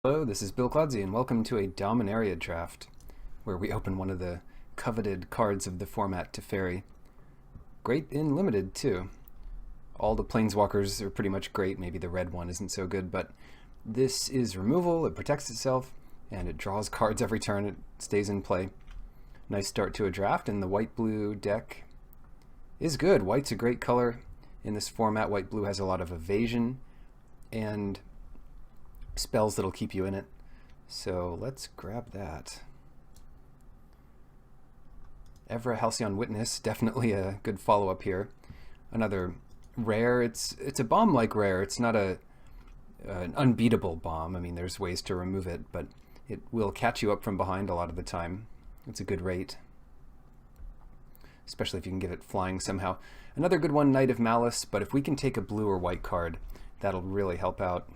Hello, this is Bill Clodsey, and welcome to a Dominaria draft, where we open one of the coveted cards of the format to Fairy. Great in Limited, too. All the Planeswalkers are pretty much great, maybe the red one isn't so good, but this is removal, it protects itself, and it draws cards every turn, it stays in play. Nice start to a draft, and the white-blue deck is good. White's a great color in this format. White-blue has a lot of evasion, and spells that'll keep you in it. So let's grab that. Evra Halcyon Witness, definitely a good follow-up here. Another rare. It's a bomb-like rare. It's not an unbeatable bomb. I mean, there's ways to remove it, but it will catch you up from behind a lot of the time. It's a good rate, especially if you can get it flying somehow. Another good one, Knight of Malice, but if we can take a blue or white card, that'll really help out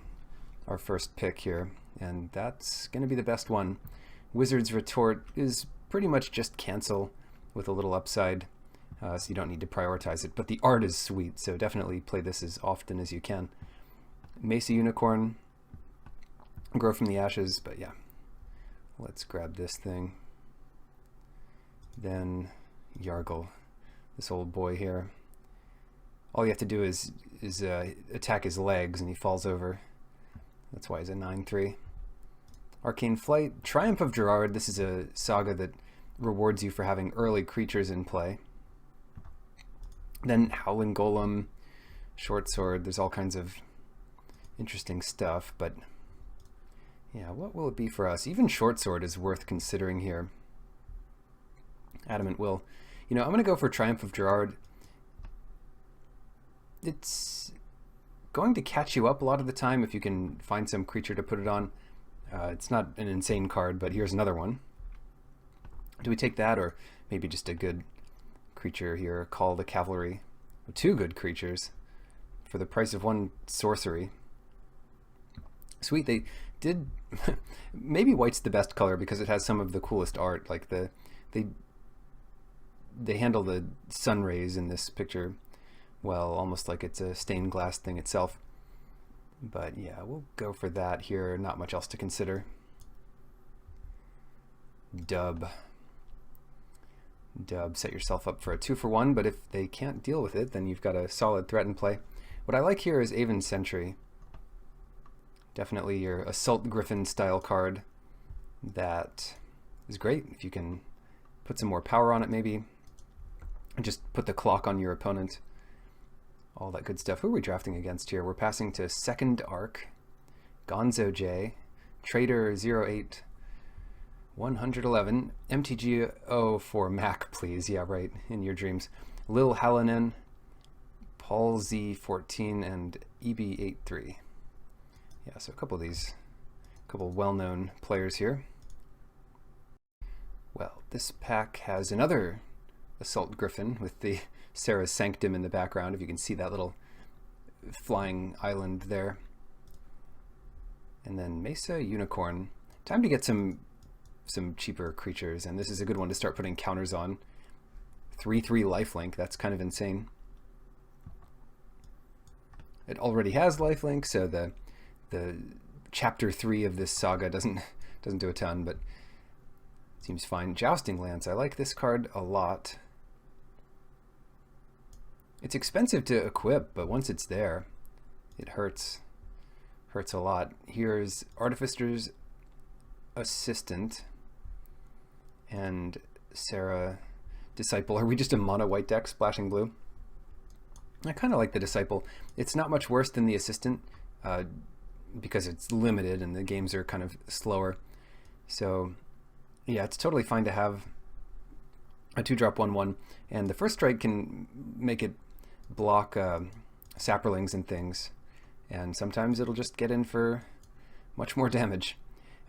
our first pick here, and that's going to be the best one. Wizard's Retort is pretty much just cancel with a little upside, so you don't need to prioritize it, but the art is sweet, so definitely play this as often as you can. Mesa Unicorn, Grow from the Ashes, but yeah, let's grab this thing. Then Yargle, this old boy here. All you have to do is attack his legs and he falls over. That's why he's a 9/3. Arcane Flight, Triumph of Gerard. This is a saga that rewards you for having early creatures in play. Then Howling Golem, Short Sword. There's all kinds of interesting stuff, but yeah, what will it be for us? Even Short Sword is worth considering here. Adamant Will. You know, I'm going to go for Triumph of Gerard. It's going to catch you up a lot of the time if you can find some creature to put it on. It's not an insane card, but here's another one. Do we take that, or maybe just a good creature here? Call the Cavalry. Two good creatures for the price of one sorcery. Sweet, they did... maybe white's the best color because it has some of the coolest art. Like they handle the sun rays in this picture well, almost like it's a stained glass thing itself. But yeah, we'll go for that here. Not much else to consider. Dub, set yourself up for a 2-for-1, but if they can't deal with it, then you've got a solid threat in play. What I like here is Aven Sentry. Definitely your Assault Griffin style card that is great if you can put some more power on it maybe. And just put the clock on your opponent. All that good stuff. Who are we drafting against here? We're passing to Second Arc, Gonzo J, Trader 08, 111, MTGO for Mac, please. Yeah, right, in your dreams. Lil Hallinan, Paul Z14, and EB83. Yeah, so a couple of these, well-known players here. Well, this pack has another Assault Griffin with the Sarah's Sanctum in the background, if you can see that little flying island there. And then Mesa Unicorn. Time to get some cheaper creatures, and this is a good one to start putting counters on. 3/3 lifelink, that's kind of insane. It already has lifelink, so the chapter 3 of this saga doesn't do a ton, but seems fine. Jousting Lance, I like this card a lot. It's expensive to equip, but once it's there, it hurts a lot. Here's Artificer's Assistant and Sarah Disciple. Are we just a mono white deck splashing blue? I kind of like the Disciple. It's not much worse than the Assistant because it's limited and the games are kind of slower. So yeah, it's totally fine to have a 2-drop 1/1, and the first strike can make it block Saprolings and things, and sometimes it'll just get in for much more damage.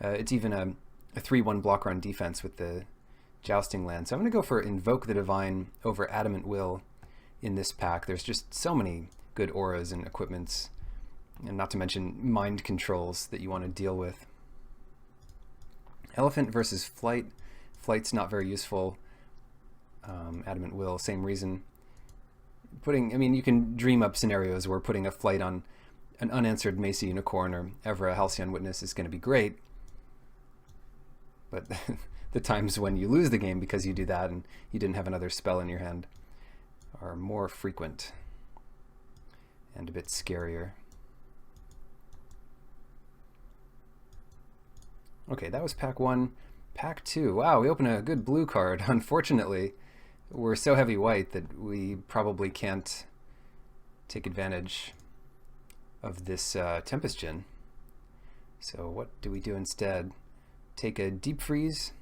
It's even a 3/1 blocker on defense with the Jousting Land. So I'm going to go for Invoke the Divine over Adamant Will in this pack. There's just so many good auras and equipments, and not to mention mind controls that you want to deal with. Elephant versus Flight. Flight's not very useful. Adamant Will, same reason. I mean, you can dream up scenarios where putting a Flight on an unanswered Mesa Unicorn or Evra Halcyon Witness is going to be great. But the times when you lose the game because you do that and you didn't have another spell in your hand are more frequent and a bit scarier. Okay, that was pack 1. Pack 2. Wow, we open a good blue card. Unfortunately, we're so heavy white that we probably can't take advantage of this Tempest Djinn. So what do we do instead? Take a Deep Freeze.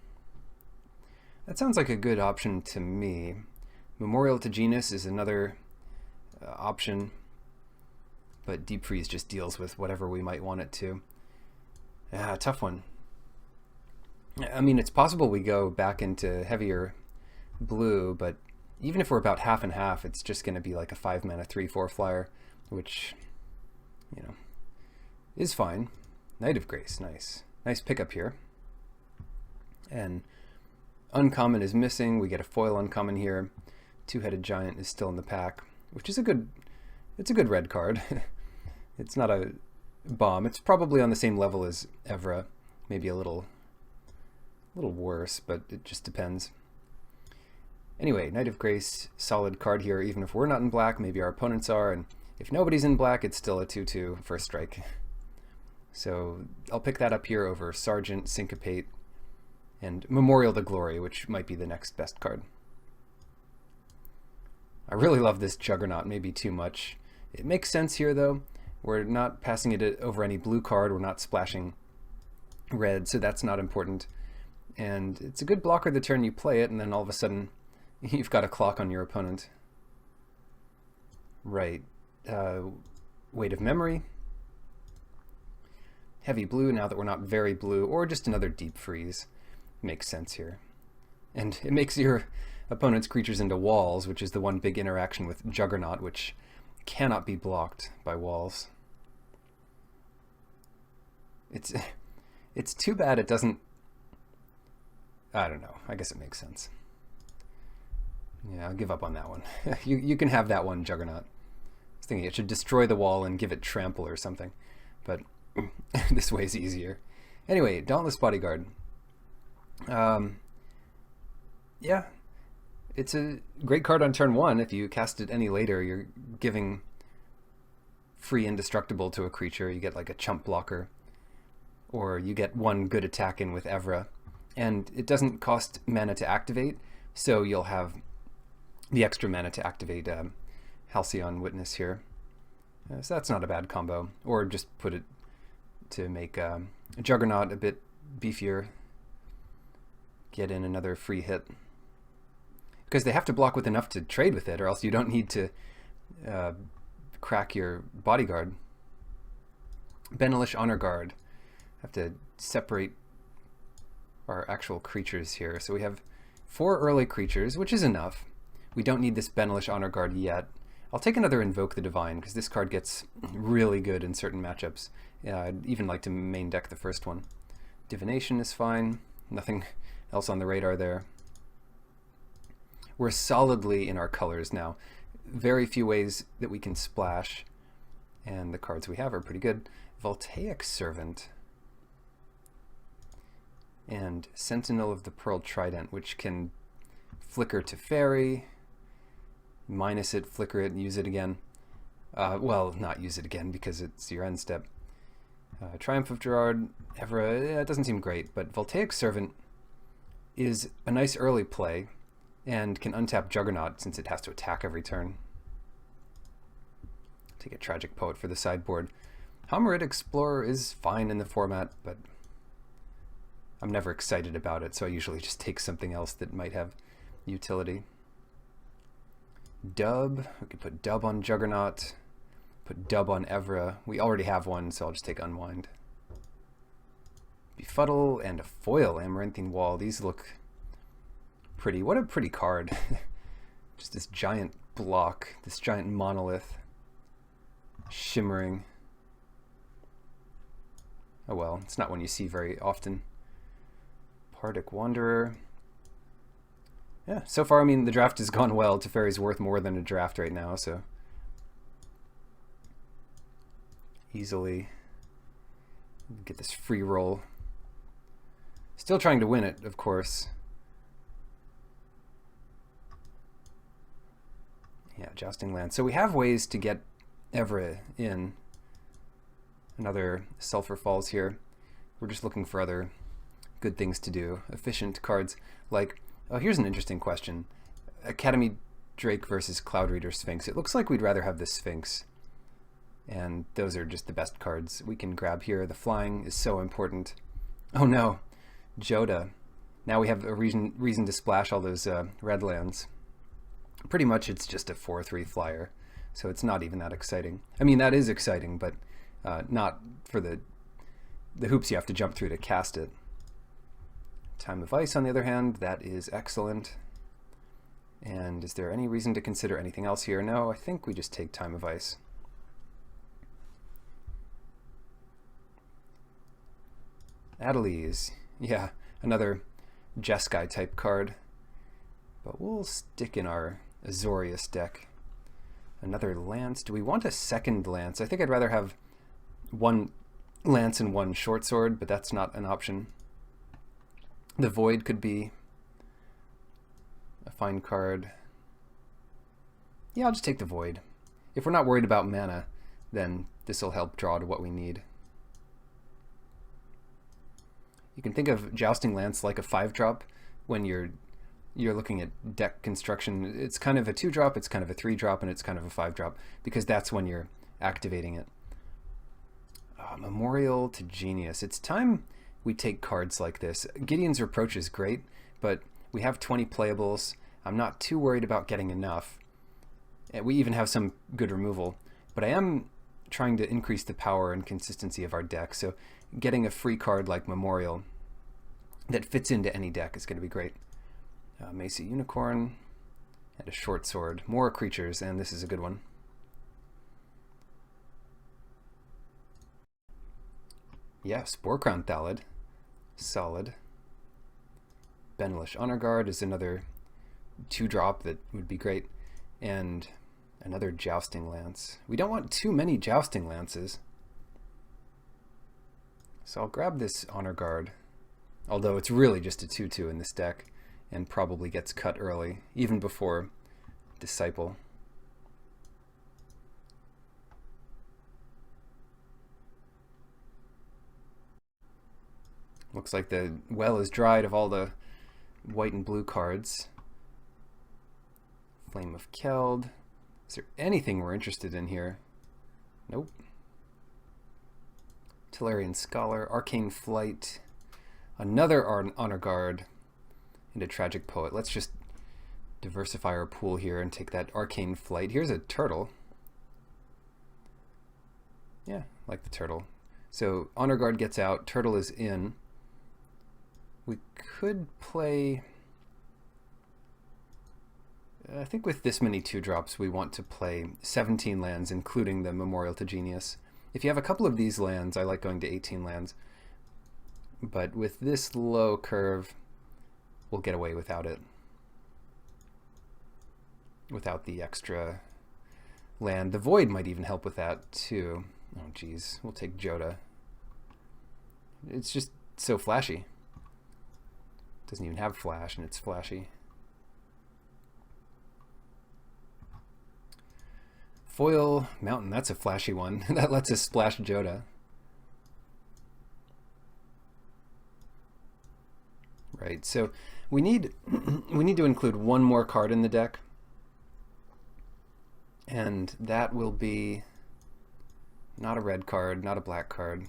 That sounds like a good option to me. Memorial to Genus is another option, but Deep Freeze just deals with whatever we might want it to. Tough one. I mean, it's possible we go back into heavier blue, but even if we're about half and half, it's just going to be like a 5-mana 3/4 flyer, which, you know, is fine. Knight of Grace, nice. Nice pickup here. And uncommon is missing. We get a foil uncommon here. Two-headed giant is still in the pack, which is a good red card. It's not a bomb. It's probably on the same level as Evra, maybe a little worse, but it just depends. Anyway, Knight of Grace, solid card here, even if we're not in black, maybe our opponents are, and if nobody's in black, it's still a 2/2 first strike. So I'll pick that up here over Sergeant, Syncopate, and Memorial to Glory, which might be the next best card. I really love this Juggernaut, maybe too much. It makes sense here, though. We're not passing it over any blue card, we're not splashing red, so that's not important. And it's a good blocker the turn you play it, and then all of a sudden you've got a clock on your opponent. Right. Weight of Memory. Heavy blue now that we're not very blue, or just another Deep Freeze. Makes sense here. And it makes your opponent's creatures into walls, which is the one big interaction with Juggernaut, which cannot be blocked by walls. It's too bad it doesn't... I don't know. I guess it makes sense. Yeah, I'll give up on that one. You can have that one, Juggernaut. I was thinking it should destroy the wall and give it trample or something, but this way is easier. Anyway, Dauntless Bodyguard. Yeah, it's a great card on turn 1. If you cast it any later, you're giving free indestructible to a creature. You get like a chump blocker, or you get one good attack in with Evra. And it doesn't cost mana to activate, so you'll have the extra mana to activate Halcyon Witness here. So that's not a bad combo. Or just put it to make a Juggernaut a bit beefier. Get in another free hit. Because they have to block with enough to trade with it, or else you don't need to crack your bodyguard. Benelish Honor Guard. Have to separate our actual creatures here. So we have 4 early creatures, which is enough. We don't need this Benelish Honor Guard yet. I'll take another Invoke the Divine, because this card gets really good in certain matchups. I'd even like to main deck the first one. Divination is fine. Nothing else on the radar there. We're solidly in our colors now. Very few ways that we can splash, and the cards we have are pretty good. Voltaic Servant and Sentinel of the Pearl Trident, which can flicker to fairy, minus it, flicker it, and use it again. Well, not use it again because it's your end step. Triumph of Gerard, Evra, it doesn't seem great, but Voltaic Servant is a nice early play and can untap Juggernaut since it has to attack every turn. Take a Tragic Poet for the sideboard. Homerid Explorer is fine in the format, but I'm never excited about it, so I usually just take something else that might have utility. Dub, we could put Dub on Juggernaut, put Dub on Evra. We already have one, so I'll just take Unwind. Befuddle and a foil Amaranthine Wall. These look pretty. What a pretty card. Just this giant block, this giant monolith, shimmering. Oh well, it's not one you see very often. Pardic Wanderer. Yeah, so far, I mean, the draft has gone well. Teferi's worth more than a draft right now, so easily. Get this free roll. Still trying to win it, of course. Yeah, Jousting Land. So we have ways to get Evra in. Another Sulphur Falls here. We're just looking for other good things to do. Efficient cards like, oh, here's an interesting question. Academy Drake versus Cloud Reader Sphinx. It looks like we'd rather have the Sphinx. And those are just the best cards we can grab here. The flying is so important. Oh no, Joda. Now we have a reason to splash all those red lands. Pretty much it's just a 4/3 flyer, so it's not even that exciting. I mean, that is exciting, but not for the hoops you have to jump through to cast it. Time of Ice, on the other hand, that is excellent. And is there any reason to consider anything else here? No, I think we just take Time of Ice. Adeliz, yeah, another Jeskai type card. But we'll stick in our Azorius deck. Another Lance. Do we want a second Lance? I think I'd rather have one Lance and one Short Sword, but that's not an option. The Void could be a fine card. Yeah, I'll just take the Void. If we're not worried about mana, then this will help draw to what we need. You can think of Jousting Lance like a 5-drop when you're looking at deck construction. It's kind of a 2-drop, it's kind of a 3-drop, and it's kind of a 5-drop, because that's when you're activating it. Memorial to Genius. It's time we take cards like this. Gideon's Reproach is great, but we have 20 playables. I'm not too worried about getting enough. We even have some good removal, but I am trying to increase the power and consistency of our deck, so getting a free card like Memorial that fits into any deck is going to be great. Macy Unicorn and a Short Sword. More creatures, and this is a good one. Yeah, Spore Crown Thallid. Solid. Benelish Honor Guard is another 2-drop that would be great. And another Jousting Lance. We don't want too many Jousting Lances. So I'll grab this Honor Guard. Although it's really just a 2/2 in this deck, and probably gets cut early, even before Disciple. Looks like the well is dried of all the white and blue cards. Flame of Keld. Is there anything we're interested in here? Nope. Tellurian Scholar, Arcane Flight, another Honor Guard, and a Tragic Poet. Let's just diversify our pool here and take that Arcane Flight. Here's a turtle. Yeah, like the turtle. So Honor Guard gets out, turtle is in. We could play... I think with this many 2-drops we want to play 17 lands, including the Memorial to Genius. If you have a couple of these lands, I like going to 18 lands. But with this low curve, we'll get away without it. Without the extra land. The Void might even help with that, too. Oh, geez. We'll take Joda. It's just so flashy. Doesn't even have flash, and it's flashy. Foil Mountain, that's a flashy one. That lets us splash Joda. Right, so we need to include one more card in the deck, and that will be not a red card, not a black card.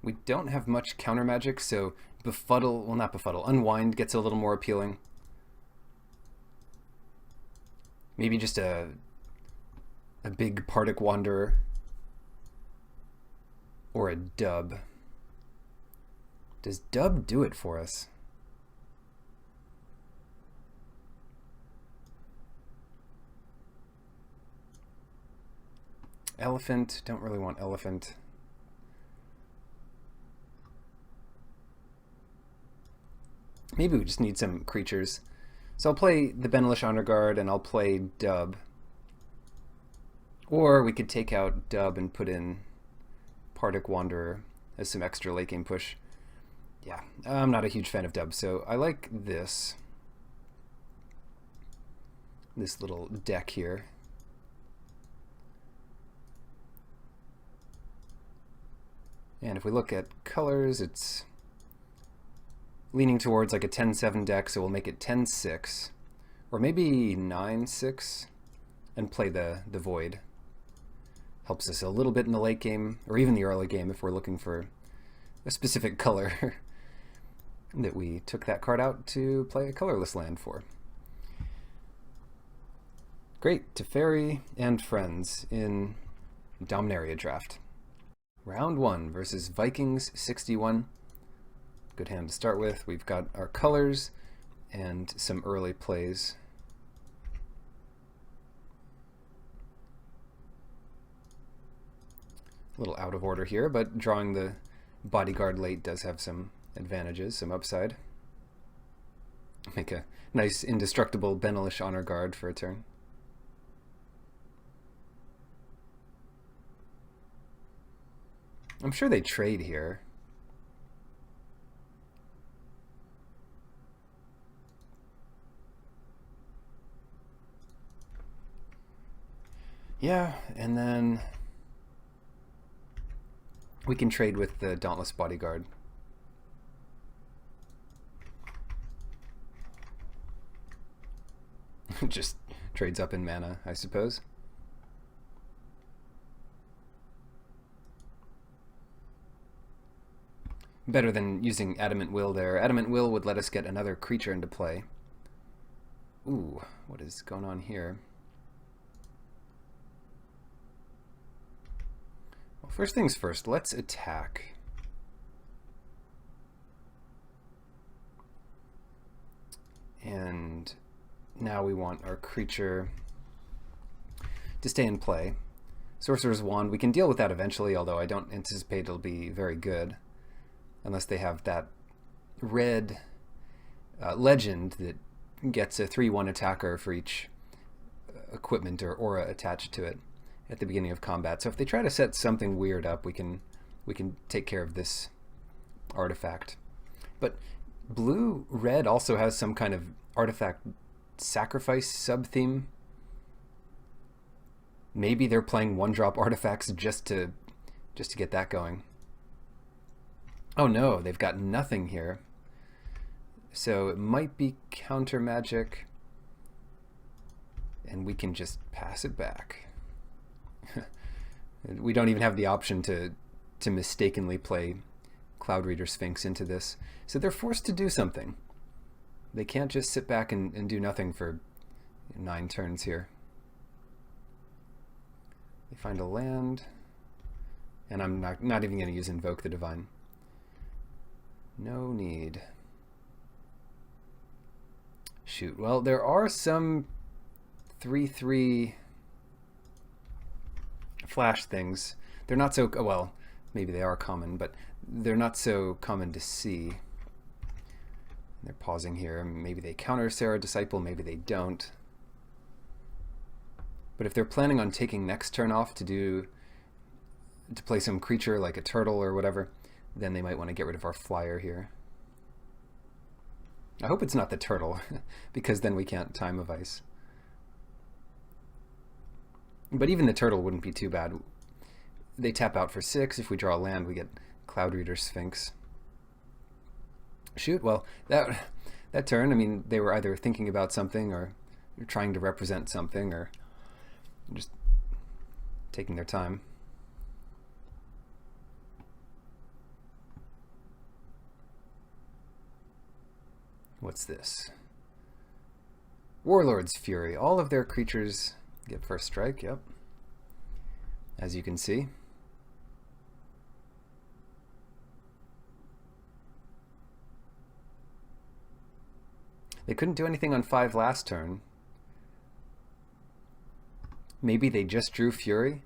We don't have much counter magic, so Befuddle, well, not Befuddle, Unwind gets a little more appealing. Maybe just a big Partic Wanderer. Or a Dub. Does Dub do it for us? Elephant, don't really want Elephant. Maybe we just need some creatures. So I'll play the Benelish Honor Guard and I'll play Dub. Or we could take out Dub and put in Pardic Wanderer as some extra late game push. Yeah, I'm not a huge fan of Dub, so I like this little deck here. And if we look at colors, it's leaning towards like a 10-7 deck, so we'll make it 10-6, or maybe 9-6, and play the Void. Helps us a little bit in the late game, or even the early game if we're looking for a specific color that we took that card out to play a colorless land for. Great, Teferi and friends in Dominaria draft. Round 1 versus Vikings 61. Good hand to start with. We've got our colors and some early plays. A little out of order here, but drawing the bodyguard late does have some advantages, some upside. Make a nice indestructible Benelish Honor Guard for a turn. I'm sure they trade here. Yeah, and then we can trade with the Dauntless Bodyguard. Just trades up in mana, I suppose. Better than using Adamant Will there. Adamant Will would let us get another creature into play. Ooh, what is going on here? Well, first things first, let's attack. And now we want our creature to stay in play. Sorcerer's Wand, we can deal with that eventually, although I don't anticipate it'll be very good. Unless they have that red legend that gets a 3/1 attacker for each equipment or aura attached to it at the beginning of combat. So if they try to set something weird up, we can take care of this artifact. But blue-red also has some kind of artifact sacrifice sub-theme. Maybe they're playing one-drop artifacts just to get that going. Oh no, they've got nothing here. So it might be counter magic, and we can just pass it back. We don't even have the option to mistakenly play Cloud Reader Sphinx into this. So they're forced to do something. They can't just sit back and do nothing for 9 turns here. They find a land, and I'm not even going to use Invoke the Divine. No need. Shoot. Well, there are some 3/3 flash things. They're not so, well, maybe they are common, but they're not so common to see. They're pausing here. Maybe they counter Sarah Disciple, maybe they don't. But if they're planning on taking next turn off to play some creature like a turtle or whatever, then they might want to get rid of our flyer here. I hope it's not the turtle, because then we can't Time of Ice. But even the turtle wouldn't be too bad. They tap out for 6. If we draw a land, we get Cloud Reader Sphinx. Shoot, well, that turn, I mean, they were either thinking about something or trying to represent something or just taking their time. What's this? Warlord's Fury. All of their creatures get first strike, yep. As you can see. They couldn't do anything on 5 last turn. Maybe they just drew Fury?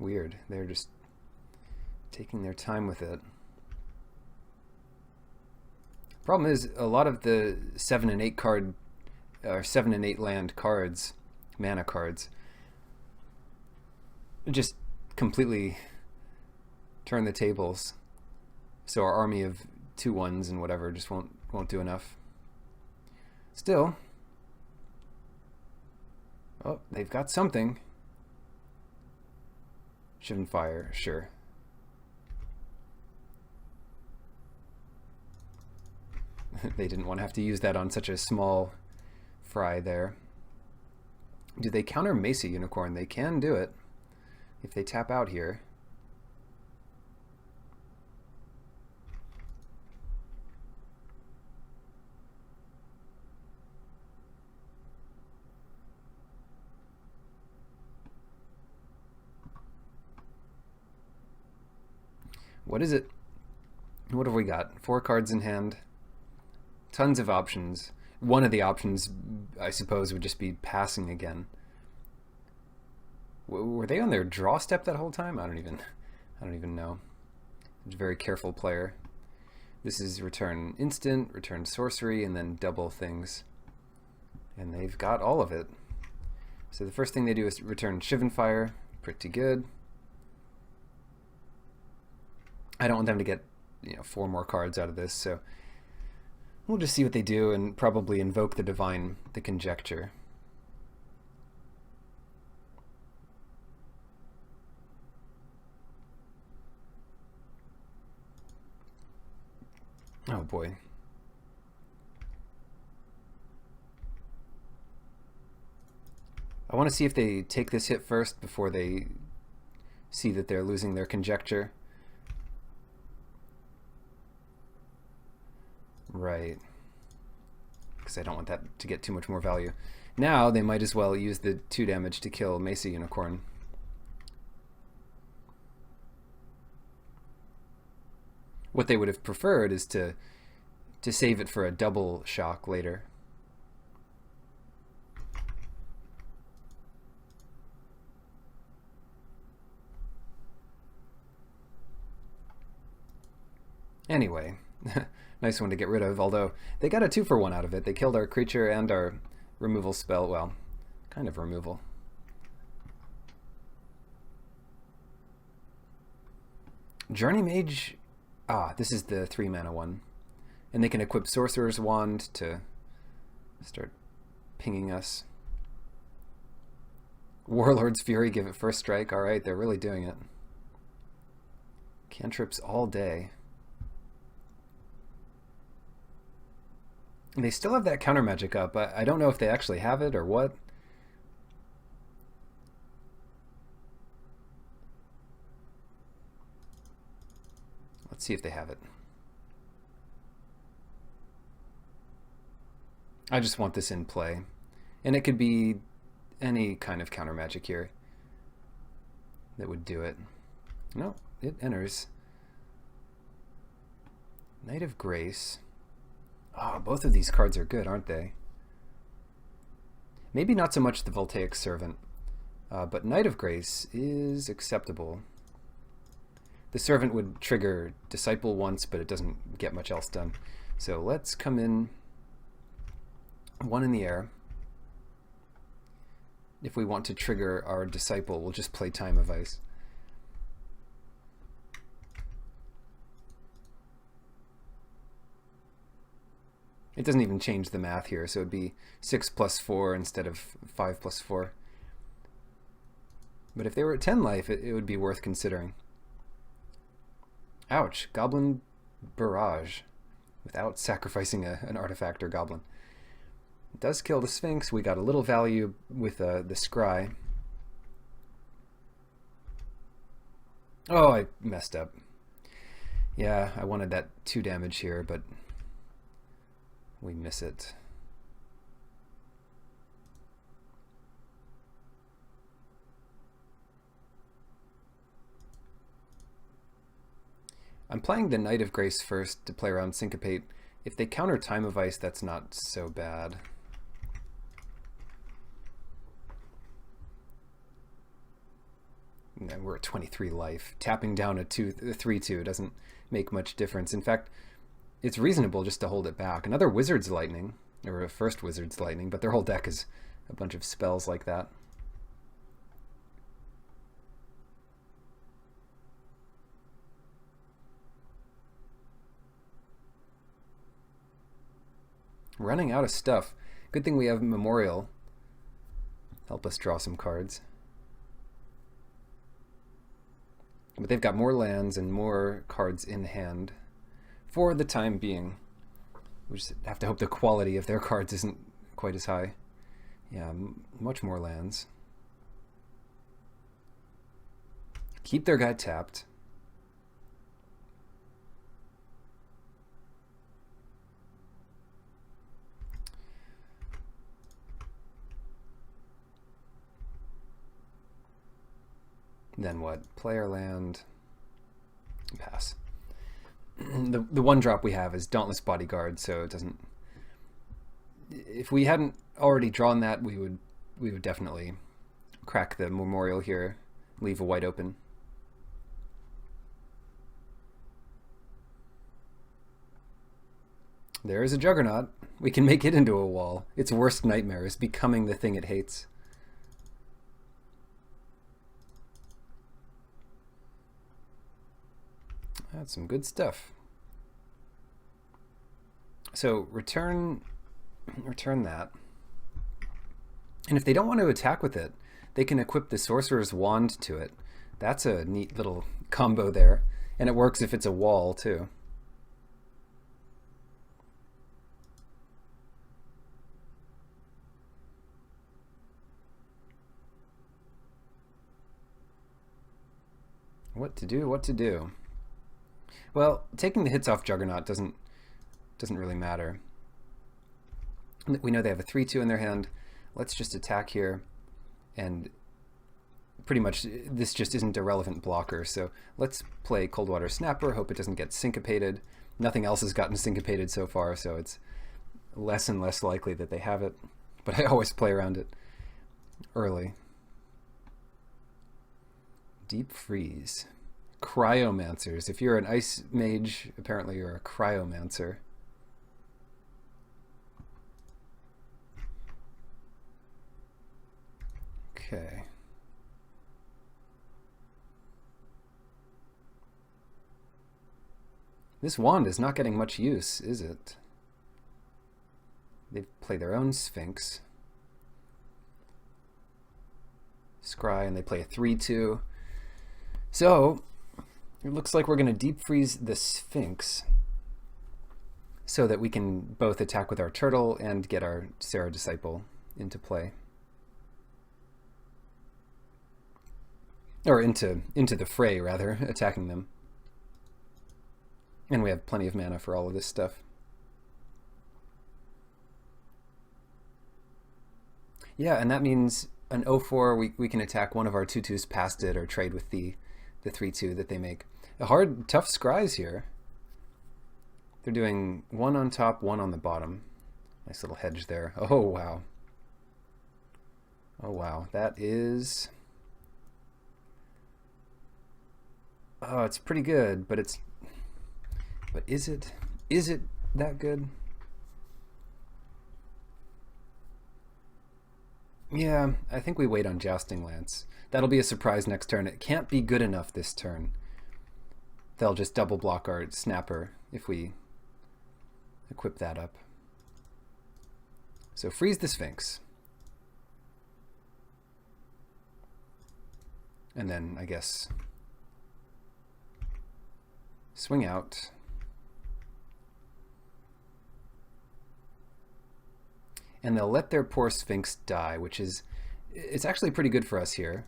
Weird. They're just taking their time with it. Problem is, a lot of the 7 and 8 card, or 7 and 8 land cards, mana cards, just completely turn the tables. So our army of 2/1s and whatever just won't do enough. Still, oh, they've got something. Shivan Fire, sure. They didn't want to have to use that on such a small fry there. Do they counter Mesa Unicorn? They can do it if they tap out here. What is it? What have we got? 4 cards in hand. Tons of options. One of the options, I suppose, would just be passing again. Were they on their draw step that whole time? I don't even know. It's a very careful player. This is return instant, return sorcery, and then double things. And they've got all of it. So the first thing they do is return Shivan Fire. Pretty good. I don't want them to get 4 more cards out of this, so we'll just see what they do and probably invoke the Divine, the Conjecture. Oh boy. I want to see if they take this hit first before they see that they're losing their Conjecture. Right. Because I don't want that to get too much more value. Now they might as well use the 2 damage to kill Mesa Unicorn. What they would have preferred is to save it for a double shock later. Anyway. Nice one to get rid of, although they got a 2-for-1 out of it. They killed our creature and our removal spell. Well, kind of removal. Journey Mage... Ah, this is the 3-mana one. And they can equip Sorcerer's Wand to start pinging us. Warlord's Fury, give it first strike. Alright, they're really doing it. Cantrips all day. And they still have that counter magic up. I don't know if they actually have it or what. Let's see if they have it. I just want this in play. And it could be any kind of counter magic here that would do it. No, it enters. Knight of Grace. Oh, both of these cards are good, aren't they? Maybe not so much the Voltaic Servant, but Knight of Grace is acceptable. The Servant would trigger Disciple once, but it doesn't get much else done. So let's come in 1 in the air. If we want to trigger our Disciple, we'll just play Time of Ice. It doesn't even change the math here, so it'd be 6 + 4 instead of 5 + 4. But if they were at 10 life, it would be worth considering. Ouch, Goblin Barrage, without sacrificing an artifact or goblin. It does kill the Sphinx. We got a little value with the Scry. Oh, I messed up. Yeah, I wanted that 2 damage here, but we miss it. I'm playing the Knight of Grace first to play around Syncopate. If they counter Time of Ice, that's not so bad. And we're at 23 life. Tapping down a 3/2 doesn't make much difference. In fact, it's reasonable just to hold it back. Another Wizard's Lightning, or a first Wizard's Lightning, but their whole deck is a bunch of spells like that. Running out of stuff. Good thing we have Memorial. Help us draw some cards. But they've got more lands and more cards in hand for the time being. We just have to hope the quality of their cards isn't quite as high. Yeah, much more lands. Keep their guy tapped. Then what? Player land. Pass. The one drop we have is Dauntless Bodyguard, so it doesn't. If we hadn't already drawn that, we would definitely crack the Memorial here, leave a white open. There is a Juggernaut. We can make it into a wall. Its worst nightmare is becoming the thing it hates. That's some good stuff. So return that. And if they don't want to attack with it, they can equip the Sorcerer's Wand to it. That's a neat little combo there. And it works if it's a wall too. What to do, what to do? Well, taking the hits off Juggernaut doesn't really matter. We know they have a 3/2 in their hand. Let's just attack here, and pretty much this just isn't a relevant blocker, so let's play Coldwater Snapper, hope it doesn't get syncopated. Nothing else has gotten syncopated so far, so it's less and less likely that they have it, but I always play around it early. Deep Freeze. Cryomancers. If you're an Ice Mage, apparently you're a Cryomancer. Okay. This wand is not getting much use, is it? They play their own Sphinx. Scry, and they play a 3/2. So, it looks like we're going to deep freeze the Sphinx so that we can both attack with our turtle and get our Serra Disciple into play. Or into the fray, rather, attacking them. And we have plenty of mana for all of this stuff. Yeah, and that means an 0/4, we can attack one of our 2/2s past it or trade with the 3/2 that they make. A hard, tough scries here. They're doing one on top, one on the bottom. Nice little hedge there. Oh, wow. Oh, wow. That is... Oh, it's pretty good, but it's... But is it that good? Yeah, I think we wait on Jousting Lance. That'll be a surprise next turn. It can't be good enough this turn. They'll just double block our Snapper if we equip that up. So freeze the Sphinx. And then, I guess, swing out. And they'll let their poor Sphinx die, which is, it's actually pretty good for us here,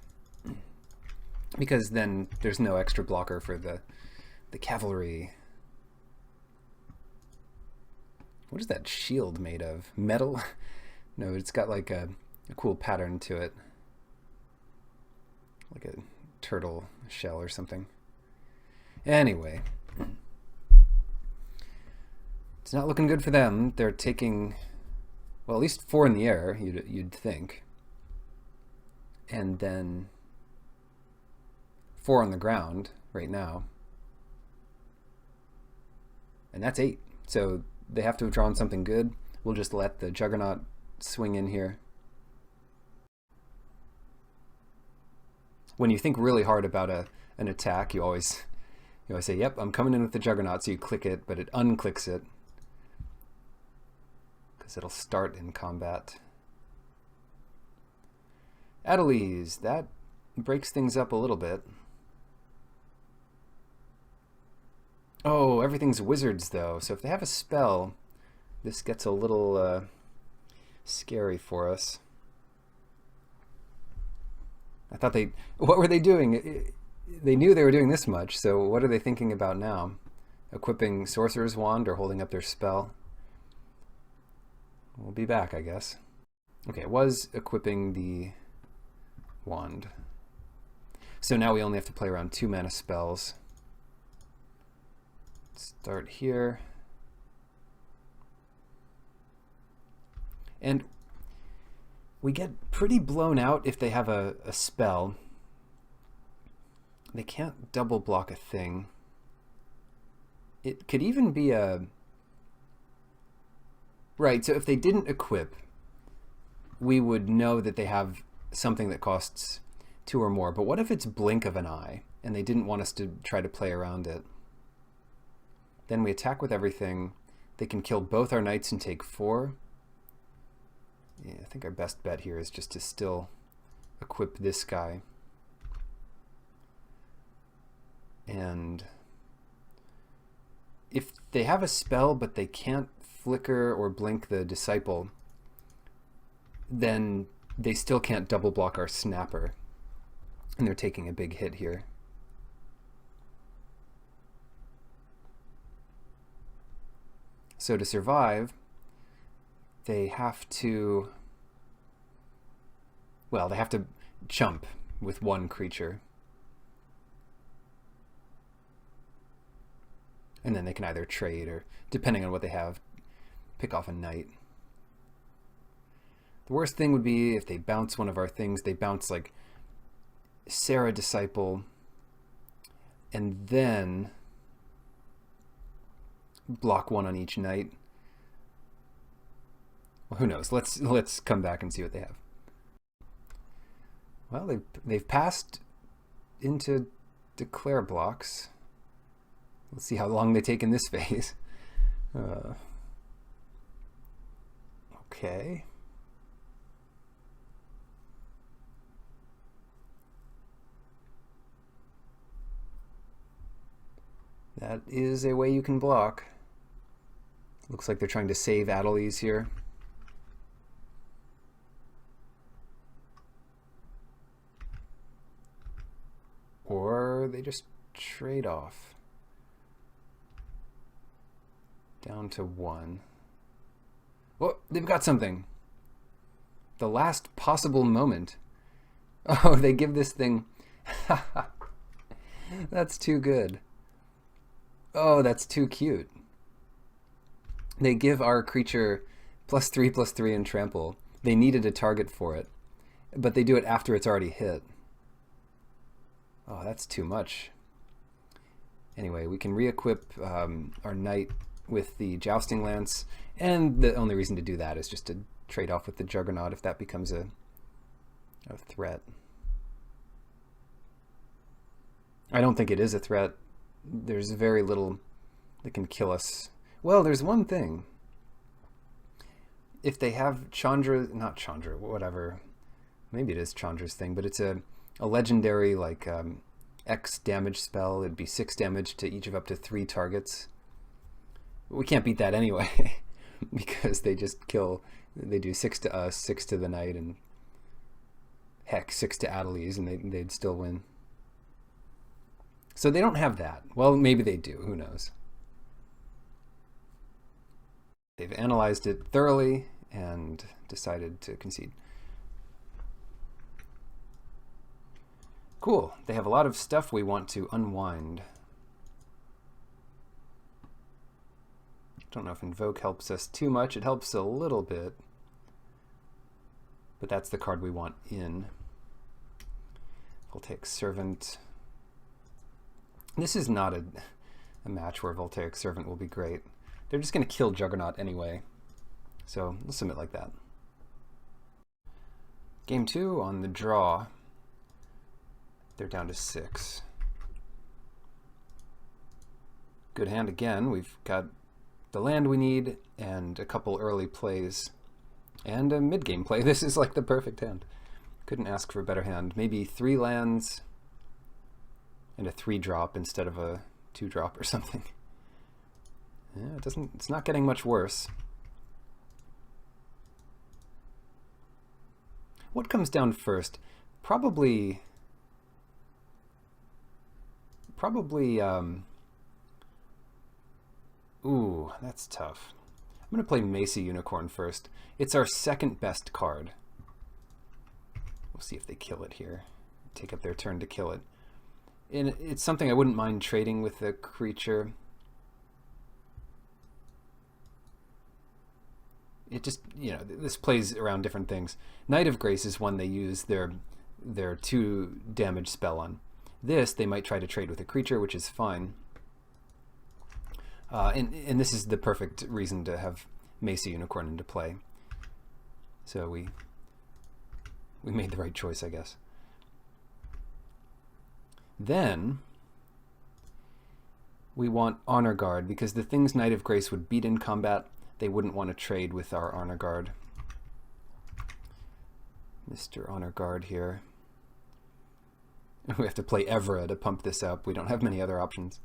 because then there's no extra blocker for the cavalry. What is that shield made of? Metal? No, it's got like a cool pattern to it. Like a turtle shell or something. Anyway. It's not looking good for them. They're taking... Well, at least 4 in the air, you'd think. And then 4 on the ground right now. And that's 8. So they have to have drawn something good. We'll just let the Juggernaut swing in here. When you think really hard about an attack, you always say, yep, I'm coming in with the Juggernaut, so you click it, but it unclicks it, because it'll start in combat. Adelise, that breaks things up a little bit. Oh, everything's wizards, though, so if they have a spell, this gets a little scary for us. I thought what were they doing? They knew they were doing this much, so what are they thinking about now? Equipping Sorcerer's Wand or holding up their spell? We'll be back, I guess. Okay, it was equipping the wand. So now we only have to play around 2 mana spells. Start here. And we get pretty blown out if they have a spell. They can't double block a thing. It could even be a... Right, so if they didn't equip, we would know that they have something that costs 2 or more. But what if it's blink of an eye, and they didn't want us to try to play around it? Then we attack with everything. They can kill both our knights and take 4. Yeah, I think our best bet here is just to still equip this guy. And if they have a spell but they can't flicker or blink the disciple, then they still can't double block our snapper. And they're taking a big hit here. So to survive, they have to, well, they have to chump with 1 creature. And then they can either trade or, depending on what they have, pick off a knight. The worst thing would be if they bounce one of our things. They bounce like Sarah Disciple and then block 1 on each knight. Well, who knows? Let's come back and see what they have. Well, they've passed into declare blocks. Let's see how long they take in this phase. Okay. That is a way you can block. Looks like they're trying to save Adelise here. Or they just trade off. Down to 1. Oh, they've got something. The last possible moment. Oh, they give this thing... That's too good. Oh, that's too cute. They give our creature +3/+3 and trample. They needed a target for it, but they do it after it's already hit. Oh, that's too much. Anyway, we can re-equip our knight with the Jousting Lance, and the only reason to do that is just to trade off with the Juggernaut if that becomes a threat. I don't think it is a threat. There's very little that can kill us. Well, there's one thing. If they have Chandra, not Chandra, whatever. Maybe it is Chandra's thing, but it's a legendary like X damage spell. It'd be 6 damage to each of up to 3 targets. We can't beat that anyway because they just kill. They do 6 to us, 6 to the knight, and heck, 6 to Adelise, and they'd still win. So they don't have that. Well, maybe they do. Who knows? They've analyzed it thoroughly and decided to concede. Cool. They have a lot of stuff we want to unwind. Don't know if Invoke helps us too much. It helps a little bit. But that's the card we want in. Voltaic Servant. This is not a match where Voltaic Servant will be great. They're just going to kill Juggernaut anyway. So we'll submit like that. Game 2 on the draw. They're down to 6. Good hand again. We've got the land we need and a couple early plays and a mid-game play. This is like the perfect hand. Couldn't ask for a better hand. Maybe 3 lands and a 3-drop instead of a 2-drop or something. Yeah, it's not getting much worse. What comes down first? Probably ooh, that's tough. I'm going to play Macy Unicorn first. It's our second best card. We'll see if they kill it here. Take up their turn to kill it. And it's something I wouldn't mind trading with the creature. It just, you know, this plays around different things. Knight of Grace is one they use their 2 damage spell on. This, they might try to trade with a creature, which is fine. And this is the perfect reason to have Macy Unicorn into play. So we made the right choice, I guess. Then we want Honor Guard, because the things Knight of Grace would beat in combat, they wouldn't want to trade with our Honor Guard. Mr. Honor Guard here. We have to play Evra to pump this up. We don't have many other options.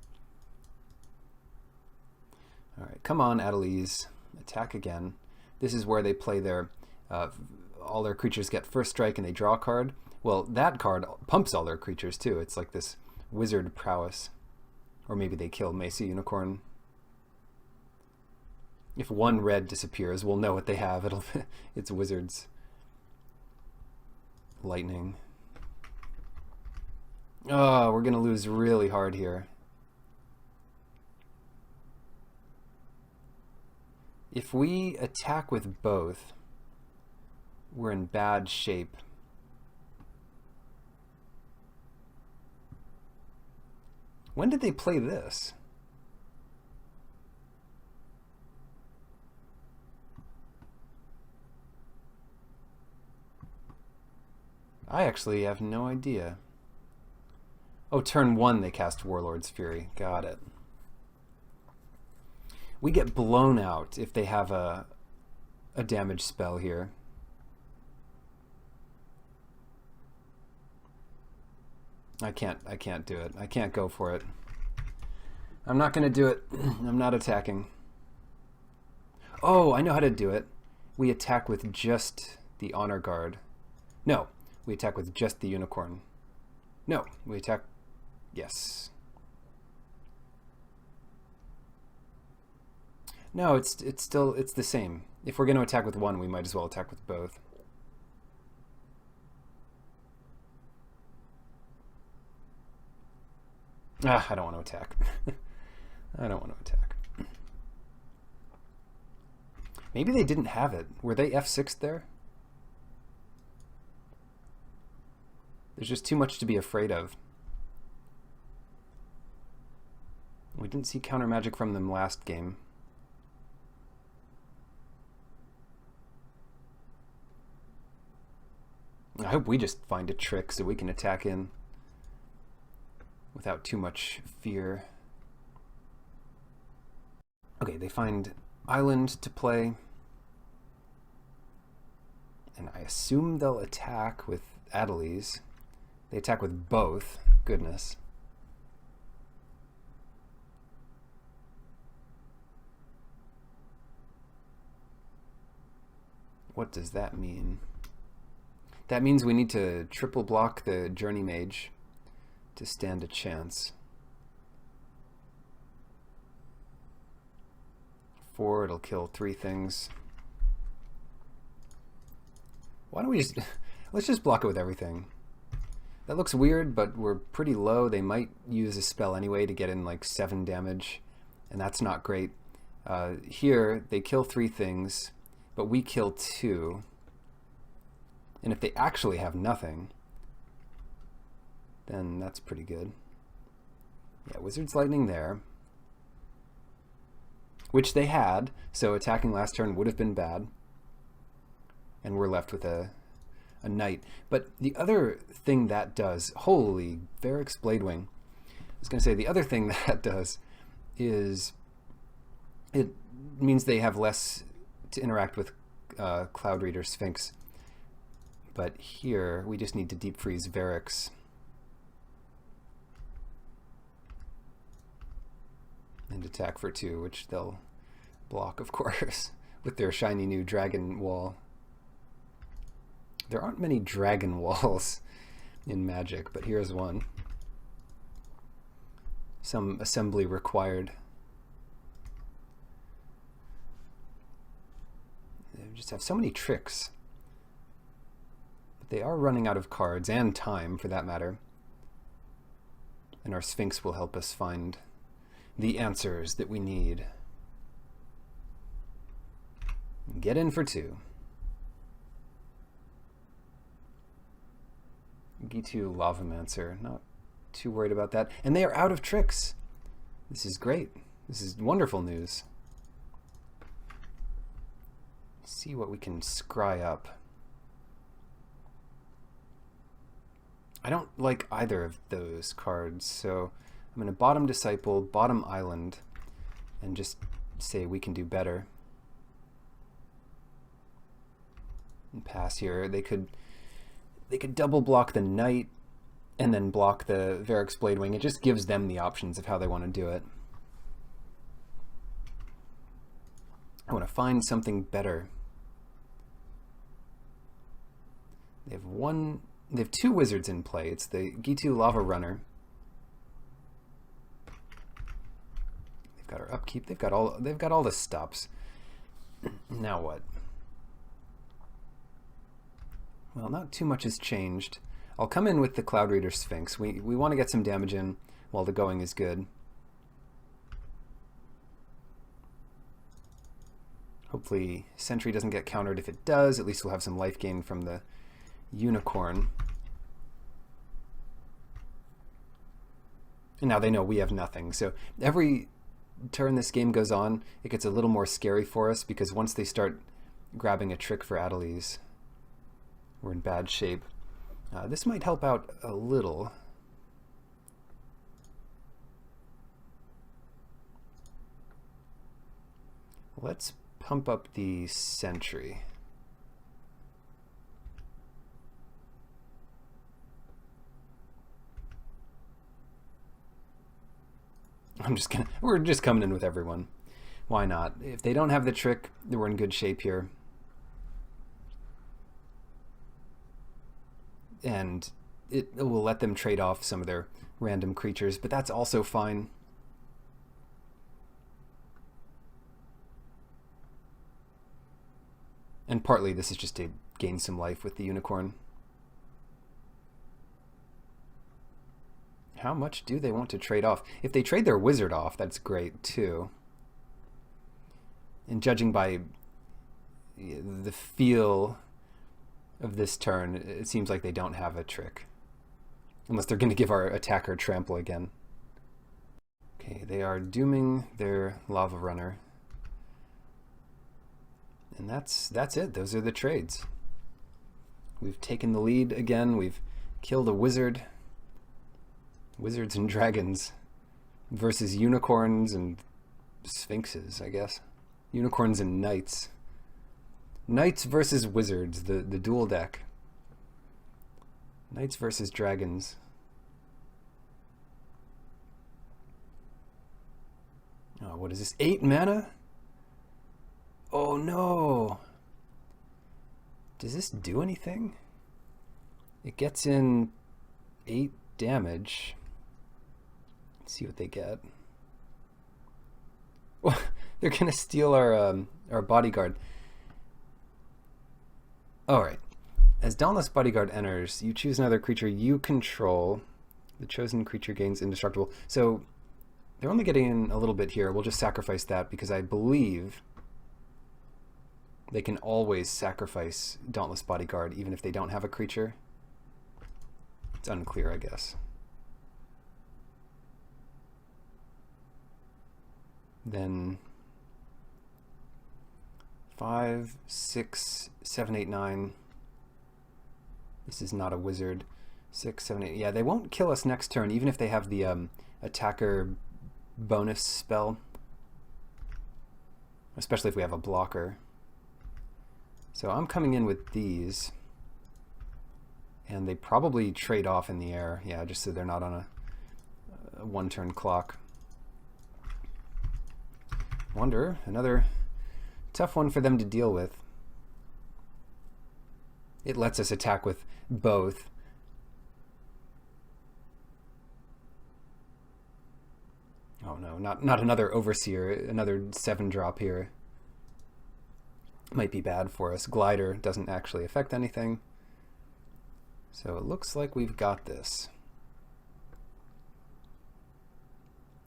All right, come on, Adeliz. Attack again. This is where they play their... all their creatures get first strike and they draw a card. Well, that card pumps all their creatures too. It's like this wizard prowess. Or maybe they kill Macy Unicorn. If 1 red disappears, we'll know what they have. It's wizards. Lightning. Oh, we're going to lose really hard here. If we attack with both, we're in bad shape. When did they play this? I actually have no idea. Oh, turn 1 they cast Warlord's Fury. Got it. We get blown out if they have a damage spell here. I can't do it. I can't go for it. I'm not going to do it. I'm not attacking. Oh, I know how to do it. We attack with just the Honor Guard. No, we attack with just the Unicorn. No, we attack... Yes. No, it's the same. If we're going to attack with 1, we might as well attack with both. I don't want to attack. I don't want to attack. Maybe they didn't have it. Were they F6 there? There's just too much to be afraid of. We didn't see counter magic from them last game. I hope we just find a trick so we can attack in without too much fear. Okay, they find Island to play. And I assume they'll attack with Adeliz. They attack with both. Goodness. What does that mean? That means we need to triple block the Journey Mage to stand a chance. 4, it'll kill 3 things. Why don't we just... let's just block it with everything. That looks weird, but we're pretty low. They might use a spell anyway to get in like 7 damage, and that's not great. Here, they kill 3 things, but we kill 2. And if they actually have nothing, then that's pretty good. Yeah, Wizard's Lightning there. which they had, so attacking last turn would have been bad. And we're left with a knight. But the other thing that does, holy, Varric's Bladewing. I was going to say, the other thing that does is it means they have less to interact with Cloud Reader Sphinx. But here, we just need to deep freeze Varric's. And attack for 2, which they'll block, of course, with their shiny new dragon wall. There aren't many dragon walls in Magic, but here's one. Some assembly required. They just have so many tricks. But they are running out of cards, and time, for that matter. And our Sphinx will help us find the answers that we need. Get in for 2. G2 Lavamancer, not too worried about that. And they are out of tricks. This is great. This is wonderful news. Let's see what we can scry up. I don't like either of those cards, so I'm going to bottom Disciple, bottom Island, and just say we can do better. And pass here. They could double block the Knight and then block the Varric's Bladewing. It just gives them the options of how they want to do it. I want to find something better. They have 2 wizards in play. It's the G2 Lava Runner. They've got our upkeep. They've got all the stops. Now what? Well, not too much has changed. I'll come in with the Cloud Reader Sphinx. We want to get some damage in while the going is good. Hopefully Sentry doesn't get countered. If it does, at least we'll have some life gain from the Unicorn. And now they know we have nothing. So every turn this game goes on, it gets a little more scary for us, because once they start grabbing a trick for Adeliz, we're in bad shape. This might help out a little. Let's pump up the Sentry. We're just coming in with everyone. Why not? If they don't have the trick, then we're in good shape here. And it will let them trade off some of their random creatures, but that's also fine. And partly this is just to gain some life with the Unicorn. How much do they want to trade off? If they trade their wizard off, that's great too. And judging by the feel of this turn, it seems like they don't have a trick. Unless they're going to give our attacker trample again. Okay, they are dooming their Lava Runner. And that's it. Those are the trades. We've taken the lead again. We've killed a wizard. Wizards and dragons versus unicorns and sphinxes, I guess. Unicorns and knights. Knights versus wizards, the dual deck. Knights versus dragons. Oh, what is this? 8 mana? Oh no! Does this do anything? It gets in 8 damage. Let's see what they get. Well, they're gonna steal our bodyguard. Alright. As Dauntless Bodyguard enters, you choose another creature you control. The chosen creature gains indestructible. So they're only getting in a little bit here. We'll just sacrifice that because I believe they can always sacrifice Dauntless Bodyguard even if they don't have a creature. It's unclear, I guess. Then 5, 6, 7, 8, 9. This is not a wizard. 6, 7, 8. Yeah, they won't kill us next turn, even if they have the attacker bonus spell. Especially if we have a blocker. So I'm coming in with these. And they probably trade off in the air. Yeah, just so they're not on a one-turn clock. Wonder, another tough one for them to deal with. It lets us attack with both. Oh no, not another Overseer, another 7-drop here. Might be bad for us. Glider doesn't actually affect anything. So it looks like we've got this.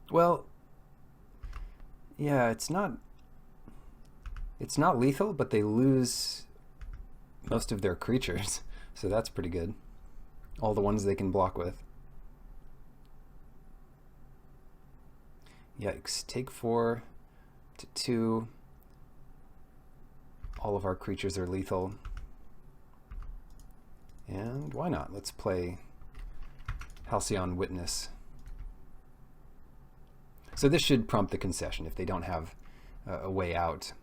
Well, yeah, it's not lethal, but they lose most of their creatures, so that's pretty good. All the ones they can block with. Yikes. Take 4 to 2. All of our creatures are lethal. And why not? Let's play Halcyon Witness. So this should prompt the concession if they don't have a way out.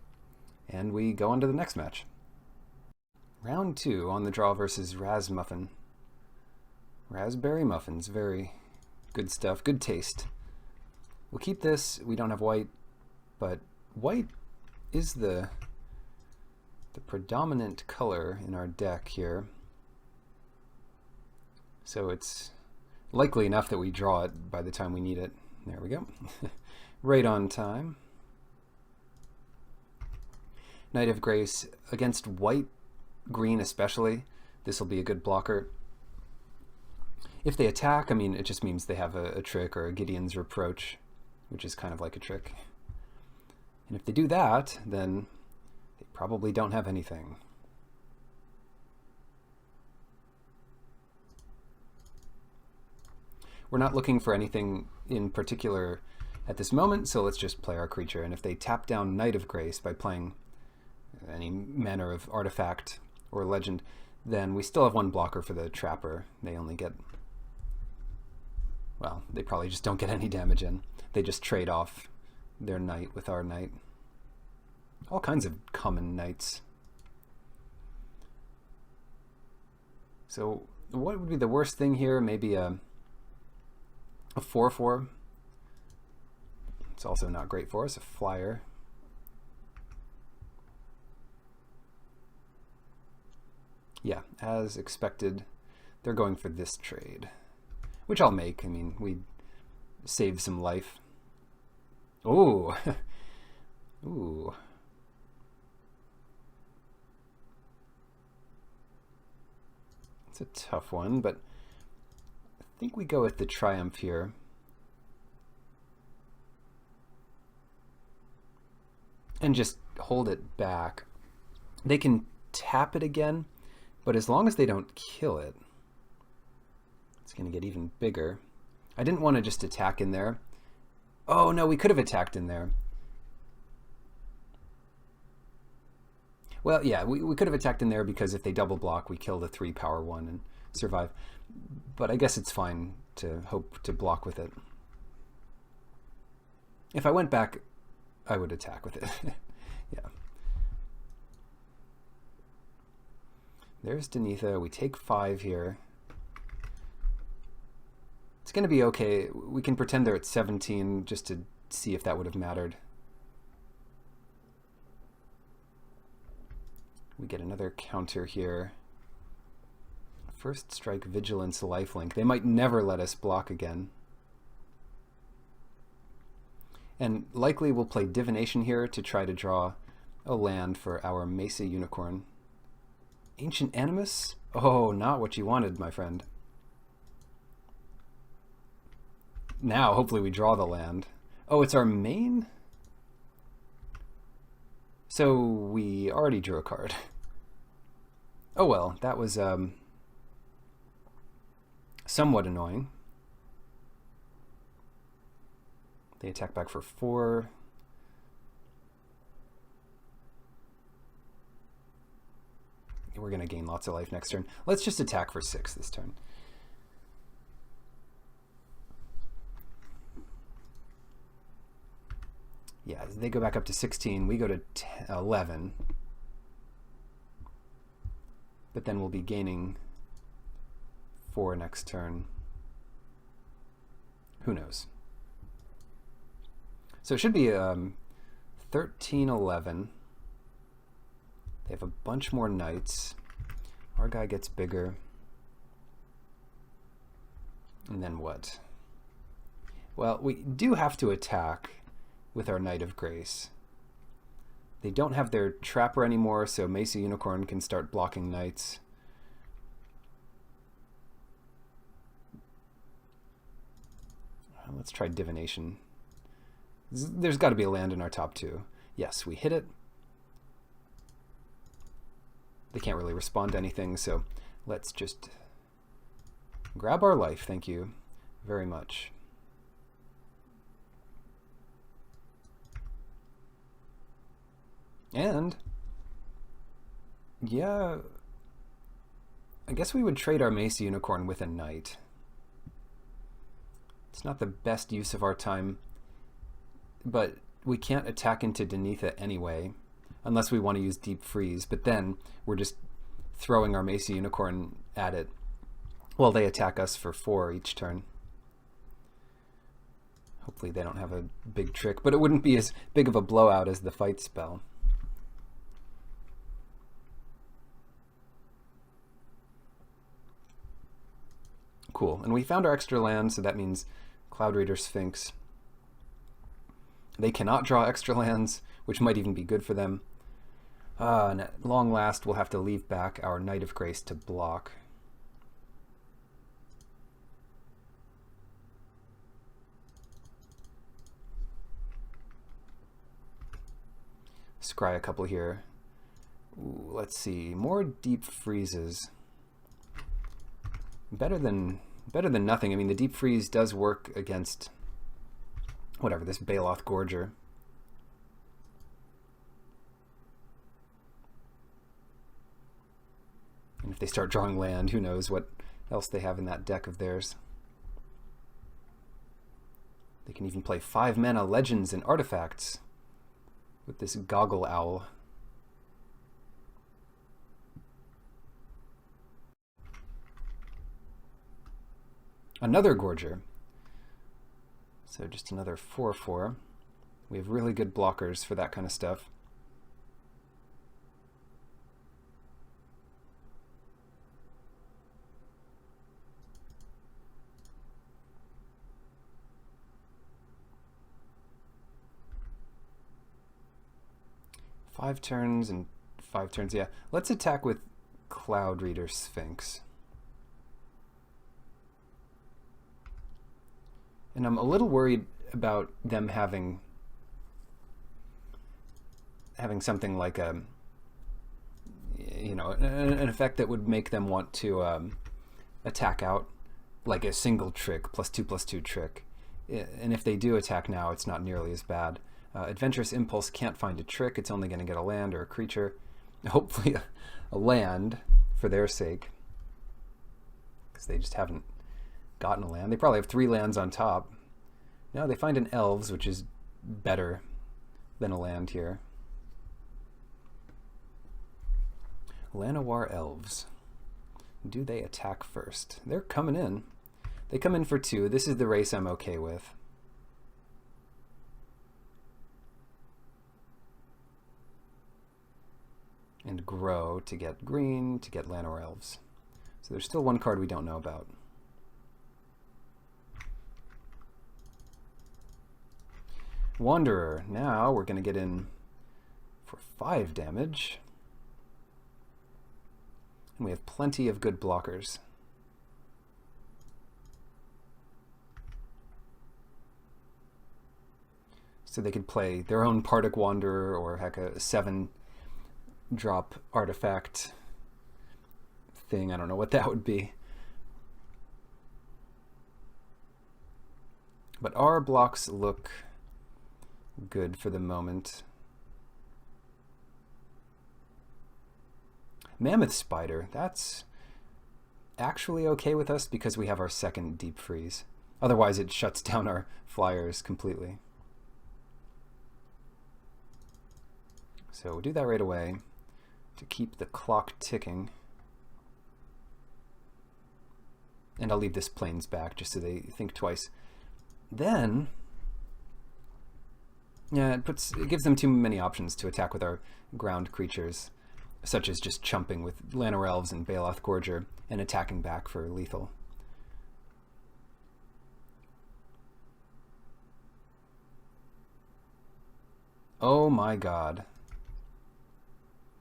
And we go on to the next match. Round 2 on the draw versus Razmuffin. Raspberry muffins, very good stuff, good taste. We'll keep this. We don't have white, but white is the predominant color in our deck here. So it's likely enough that we draw it by the time we need it. There we go. Right on time. Knight of Grace against white, green especially. This will be a good blocker. If they attack, I mean, it just means they have a trick or a Gideon's Reproach, which is kind of like a trick. And if they do that, then they probably don't have anything. We're not looking for anything in particular at this moment, so let's just play our creature. And if they tap down Knight of Grace by playing any manner of artifact or legend, then we still have one blocker for the Trapper. They only get, well, they probably just don't get any damage in. They just trade off their knight with our knight. All kinds of common knights. So what would be the worst thing here? Maybe a 4/4. It's also not great for us, a flyer. Yeah, as expected, they're going for this trade, which I'll make. I mean, we save some life. Ooh. Ooh. It's a tough one, but I think we go with the Triumph here. And just hold it back. They can tap it again, but as long as they don't kill it, it's going to get even bigger. I didn't want to just attack in there. Oh no, we could have attacked in there. Well, yeah, we could have attacked in there because if they double block, we kill the 3/1 and survive. But I guess it's fine to hope to block with it. If I went back, I would attack with it. Yeah. There's Denitha. We take 5 here. It's going to be okay. We can pretend they're at 17 just to see if that would have mattered. We get another counter here. First strike, Vigilance, Lifelink. They might never let us block again. And likely we'll play Divination here to try to draw a land for our Mesa Unicorn. Ancient Animus? Oh, not what you wanted, my friend. Now, hopefully we draw the land. Oh, it's our main? So we already drew a card. Oh well, that was somewhat annoying. They attack back for 4. we're going to gain lots of life next turn. Let's just attack for 6 this turn. Yeah, they go back up to 16. We go to 11. But then we'll be gaining 4 next turn. Who knows? So it should be 13, 11. They have a bunch more knights. Our guy gets bigger. And then what? Well, we do have to attack with our Knight of Grace. They don't have their Trapper anymore, so Mesa Unicorn can start blocking knights. Let's try Divination. There's got to be a land in our top 2. Yes, we hit it. They can't really respond to anything, so let's just grab our life. Thank you very much. And yeah, I guess we would trade our Mesa Unicorn with a knight. It's not the best use of our time, but we can't attack into Denitha anyway, unless we want to use Deep Freeze, but then we're just throwing our Mesa Unicorn at it while they attack us for 4 each turn. Hopefully they don't have a big trick, but it wouldn't be as big of a blowout as the fight spell. Cool, and we found our extra land, so that means Cloud Raider Sphinx. They cannot draw extra lands, which might even be good for them. And at long last, we'll have to leave back our Knight of Grace to block. Scry a couple here. Ooh, let's see, more Deep Freezes. Better than nothing. I mean, the Deep Freeze does work against whatever, this Baloth Gorger. And if they start drawing land, who knows what else they have in that deck of theirs. They can even play 5 mana legends and artifacts with this Goggle Owl. Another Gorger. So just another 4/4. We have really good blockers for that kind of stuff. Five turns and 5 turns, yeah. Let's attack with Cloud Reader Sphinx. And I'm a little worried about them having something like a, you know, an effect that would make them want to attack out, like a single trick, +2/+2 trick. And if they do attack now, it's not nearly as bad. Adventurous Impulse can't find a trick. It's only going to get a land or a creature. Hopefully a land for their sake, because they just haven't gotten a land. They probably have 3 lands on top. Now they find an Elves, which is better than a land here. Llanowar Elves. Do they attack first? They're coming in. They come in for 2. This is the race I'm okay with. And grow to get green, to get Llanowar Elves. So there's still 1 card we don't know about. Wanderer. Now we're going to get in for 5 damage. And we have plenty of good blockers. So they could play their own Partic Wanderer, or heck, a 7-drop artifact thing. I don't know what that would be. But our blocks look good for the moment. Mammoth Spider, that's actually okay with us because we have our second Deep Freeze. Otherwise it shuts down our flyers completely. So we'll do that right away to keep the clock ticking. And I'll leave this planes back just so they think twice. Then, yeah, it gives them too many options to attack with our ground creatures, such as just chumping with Llanowar Elves and Baloth Gorger and attacking back for lethal. Oh my god.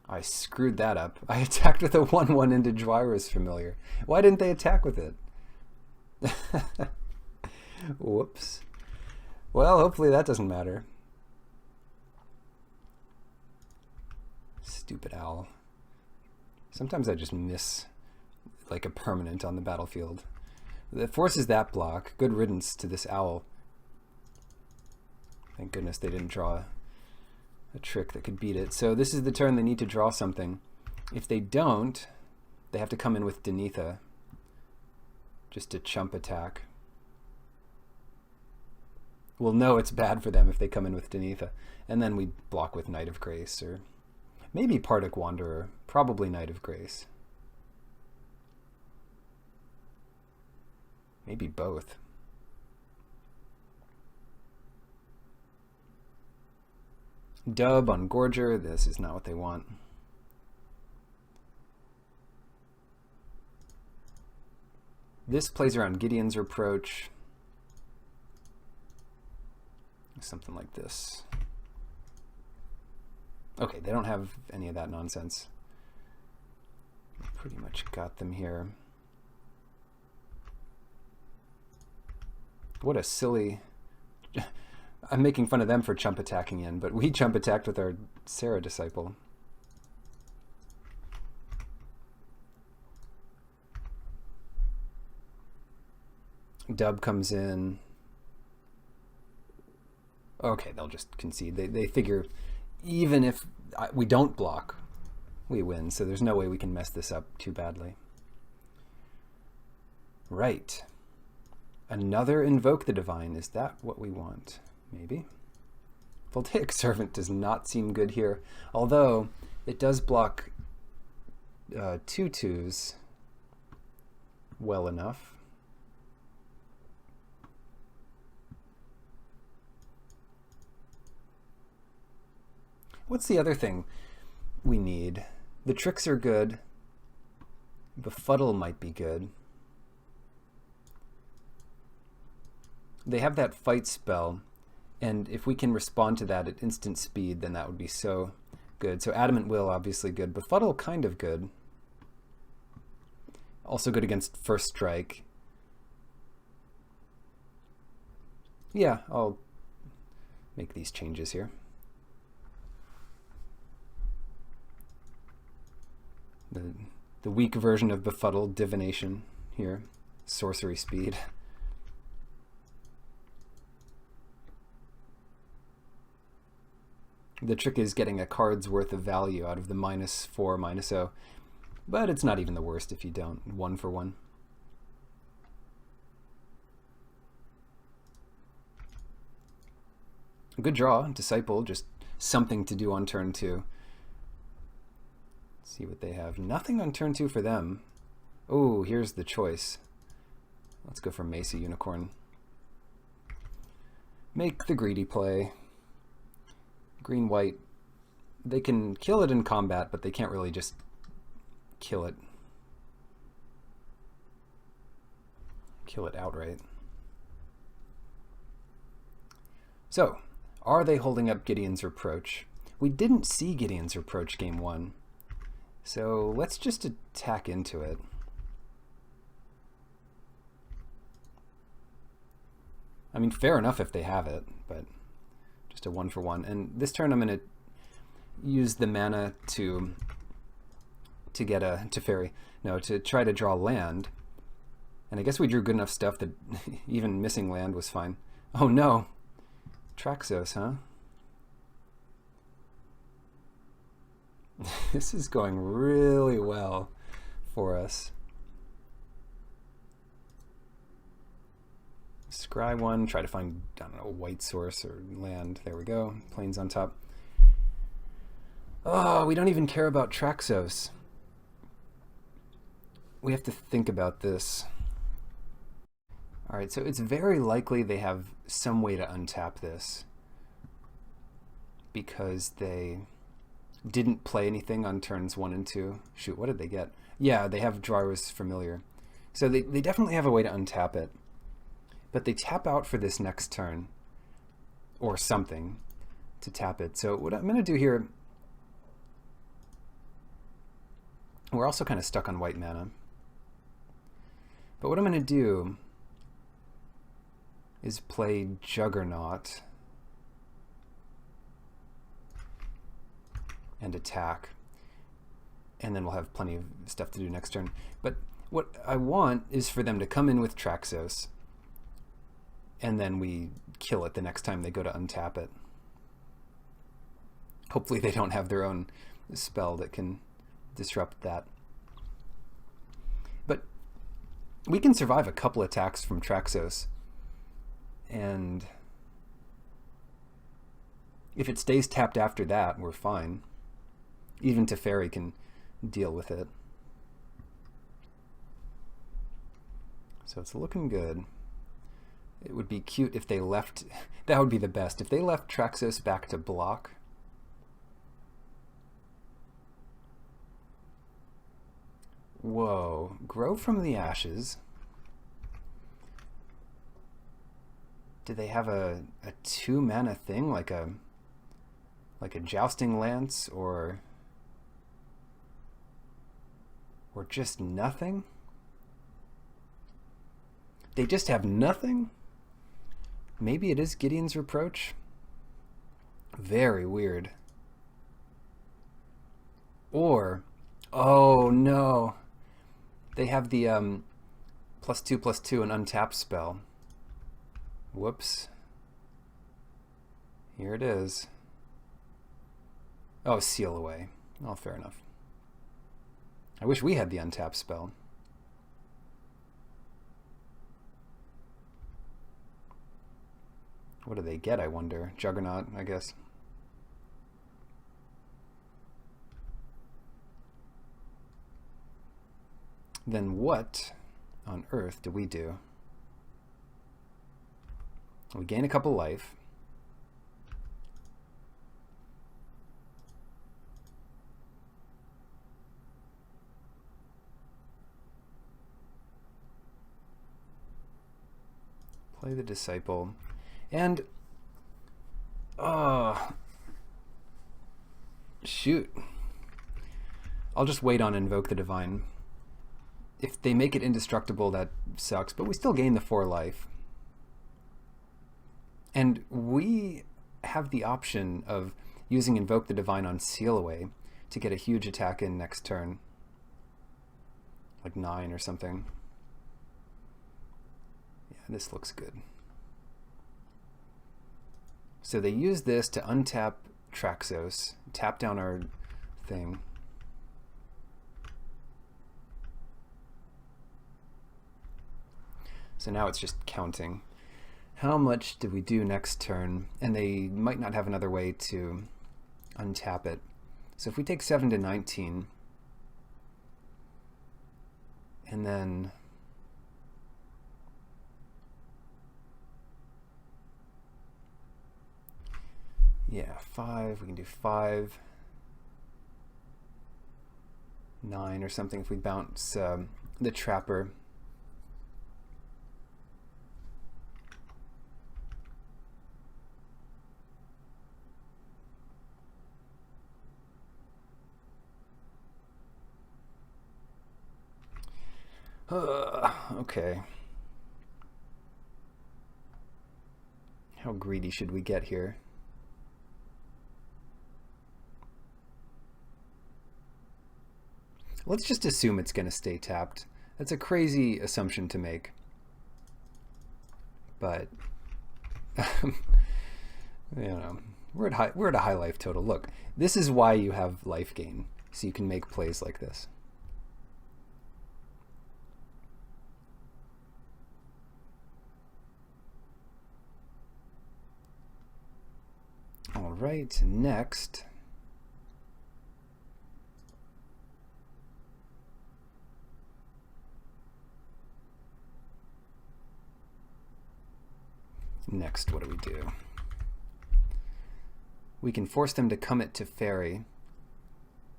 I screwed that up. I attacked with a 1/1 into Dwyra's Familiar. Why didn't they attack with it? Whoops. Well, hopefully that doesn't matter. Stupid owl. Sometimes I just miss like a permanent on the battlefield. That forces that block. Good riddance to this owl. Thank goodness they didn't draw a trick that could beat it. So this is the turn they need to draw something. If they don't, they have to come in with Denitha. Just a chump attack. We'll know it's bad for them if they come in with Denitha. And then we block with Knight of Grace, or maybe Pardic Wanderer. Probably Knight of Grace. Maybe both. Dub on Gorger. This is not what they want. This plays around Gideon's Reproach. Something like this. Okay, they don't have any of that nonsense. Pretty much got them here. What a silly... I'm making fun of them for chump attacking in, but we chump attacked with our Sarah Disciple. Dub comes in. Okay, they'll just concede. They figure even if we don't block, we win. So there's no way we can mess this up too badly. Right. Another Invoke the Divine. Is that what we want? Maybe. Voltaic Servant does not seem good here, although it does block 2/2s well enough. What's the other thing we need? The tricks are good. Befuddle might be good. They have that fight spell, and if we can respond to that at instant speed, then that would be so good. So Adamant Will, obviously good. Befuddle, kind of good. Also good against First Strike. Yeah, I'll make these changes here. The weak version of Befuddle, Divination here. Sorcery speed. The trick is getting a card's worth of value out of the -4, -0. But it's not even the worst if you don't. 1 for 1. Good draw. Disciple, just something to do on turn 2. See what they have. Nothing on turn 2 for them. Oh, here's the choice. Let's go for Mesa Unicorn. Make the greedy play. Green-white. They can kill it in combat, but they can't really just kill it. Kill it outright. So, are they holding up Gideon's Reproach? We didn't see Gideon's Reproach game 1. So let's just attack into it. I mean, fair enough if they have it, but just a 1 for 1. And this turn I'm going to use the mana to get a to try to draw land. And I guess we drew good enough stuff that even missing land was fine. Oh no, Traxos, huh? This is going really well for us. Scry one, try to find, I don't know, white source or land. There we go, plains on top. Oh, we don't even care about Traxos. We have to think about this. All right, so it's very likely they have some way to untap this because they didn't play anything on turns 1 and 2. Shoot, what did they get? Yeah, they have Draro's Familiar. So they definitely have a way to untap it. But they tap out for this next turn, or something, to tap it. So what I'm going to do here, we're also kind of stuck on white mana. But what I'm going to do is play Juggernaut and attack. And then we'll have plenty of stuff to do next turn. But what I want is for them to come in with Traxos, and then we kill it the next time they go to untap it. Hopefully they don't have their own spell that can disrupt that. But we can survive a couple attacks from Traxos, and if it stays tapped after that, we're fine. Even Teferi can deal with it. So it's looking good. It would be cute if they left, that would be the best, if they left Traxos back to block. Whoa, Grow from the Ashes. Do they have a 2-mana thing, like a Jousting Lance, or just nothing? They just have nothing? Maybe it is Gideon's Reproach? Very weird. Or, oh no, they have the +2/+2 an untap spell. Whoops. Here it is. Oh, Seal Away. Oh, fair enough. I wish we had the untap spell. What do they get, I wonder? Juggernaut, I guess. Then what on earth do we do? We gain a couple life. Play the Disciple. And, shoot. I'll just wait on Invoke the Divine. If they make it indestructible, that sucks, but we still gain the 4 life. And we have the option of using Invoke the Divine on Seal Away to get a huge attack in next turn. Like 9 or something. Yeah, this looks good. So they use this to untap Traxos, tap down our thing. So now it's just counting. How much do we do next turn? And they might not have another way to untap it. So if we take 7 to 19, and then yeah, 5, we can do 5, 9 or something if we bounce the Trapper. Okay. How greedy should we get here? Let's just assume it's going to stay tapped. That's a crazy assumption to make. But, you know, We're at a high life total. Look, this is why you have life gain, so you can make plays like this. All right, next. Next, what do we do? We can force them to commit to Fairy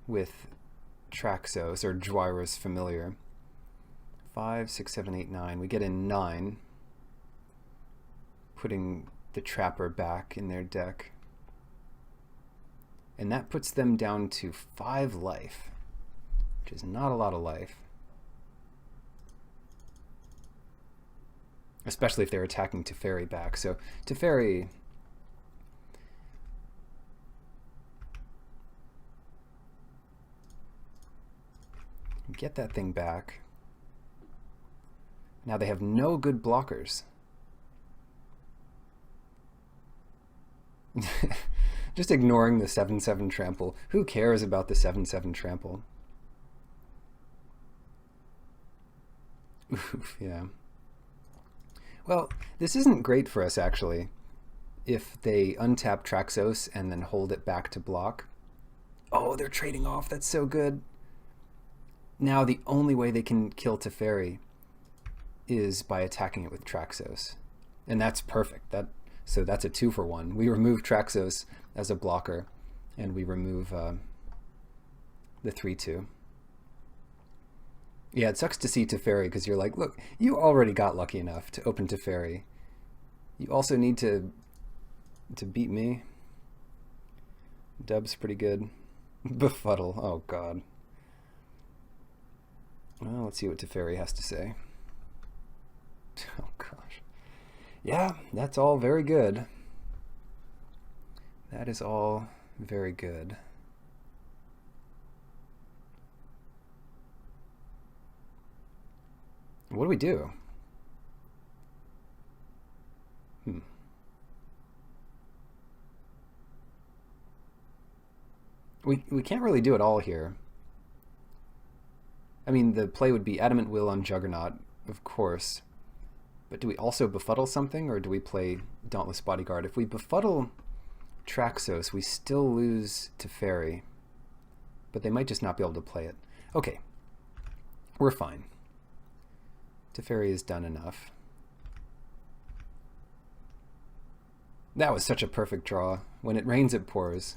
with Traxos, or Dwyra's Familiar. 5, 6, 7, 8, 9. We get in 9, putting the Trapper back in their deck. And that puts them down to 5 life, which is not a lot of life. Especially if they're attacking Teferi back. So Teferi... get that thing back. Now they have no good blockers. Just ignoring the 7/7 trample. Who cares about the 7/7 trample? Oof, yeah. Well, this isn't great for us, actually. If they untap Traxos and then hold it back to block. Oh, they're trading off. That's so good. Now the only way they can kill Teferi is by attacking it with Traxos. And that's perfect. So that's a 2-for-1. We remove Traxos as a blocker, and we remove the 3/2. Yeah, it sucks to see Teferi, because you're like, look, you already got lucky enough to open Teferi. You also need to beat me. Dub's pretty good. Befuddle. Oh, God. Well, let's see what Teferi has to say. Oh, gosh. Yeah, that's all very good. That is all very good. What do we do? We can't really do it all here. I mean, the play would be Adamant Will on Juggernaut, of course. But do we also befuddle something, or do we play Dauntless Bodyguard? If we befuddle Traxos, we still lose Teferi. But they might just not be able to play it. Okay. We're fine. Teferi is done enough. That was such a perfect draw. When it rains, it pours.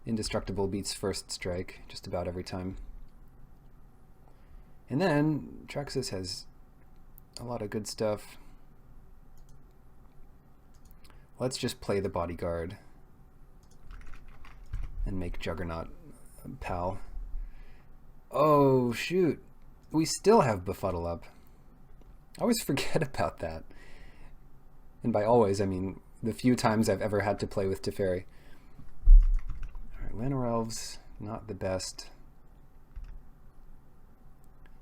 Indestructible beats First Strike just about every time. And then Traxos has a lot of good stuff. Let's just play the Bodyguard and make Juggernaut pal. Oh, shoot. We still have Befuddle up. I always forget about that. And by always, I mean the few times I've ever had to play with Teferi. Alright, Llanowar Elves, not the best.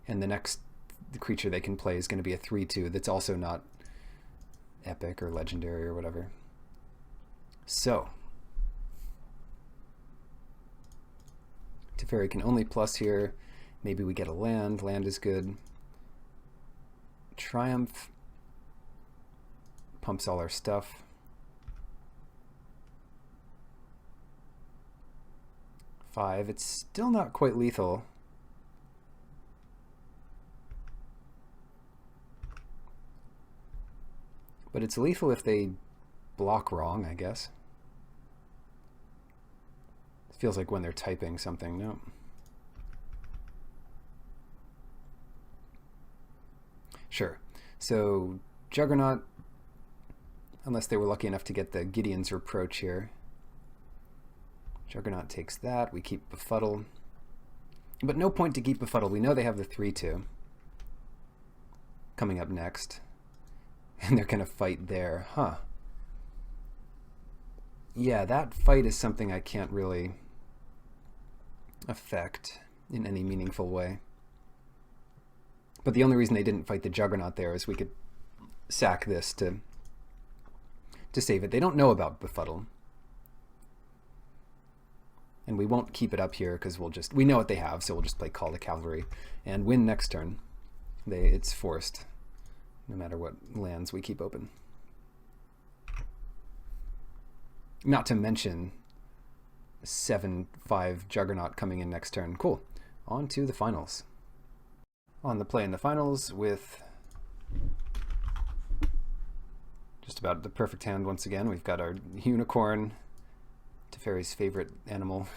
And the next creature they can play is going to be a 3/2 that's also not epic or legendary or whatever. So, Teferi can only plus here. Maybe we get a land. Land is good. Triumph pumps all our stuff. Five. It's still not quite lethal. But it's lethal if they block wrong, I guess. It feels like when they're typing something. No. Sure. So Juggernaut, unless they were lucky enough to get the Gideon's Reproach here. Juggernaut takes that. We keep Befuddle. But no point to keep Befuddle. We know they have the 3/2 coming up next. And they're going to fight there. Huh. Yeah, that fight is something I can't really affect in any meaningful way. But the only reason they didn't fight the Juggernaut there is we could sack this to to save it. They don't know about Befuddle. And we won't keep it up here because we know what they have, so we'll just play Call to Cavalry and win next turn. It's forced, no matter what lands we keep open. Not to mention 7/5 Juggernaut coming in next turn. Cool. On to the finals. On the play in the finals with just about the perfect hand once again. We've got our Unicorn, Teferi's favorite animal.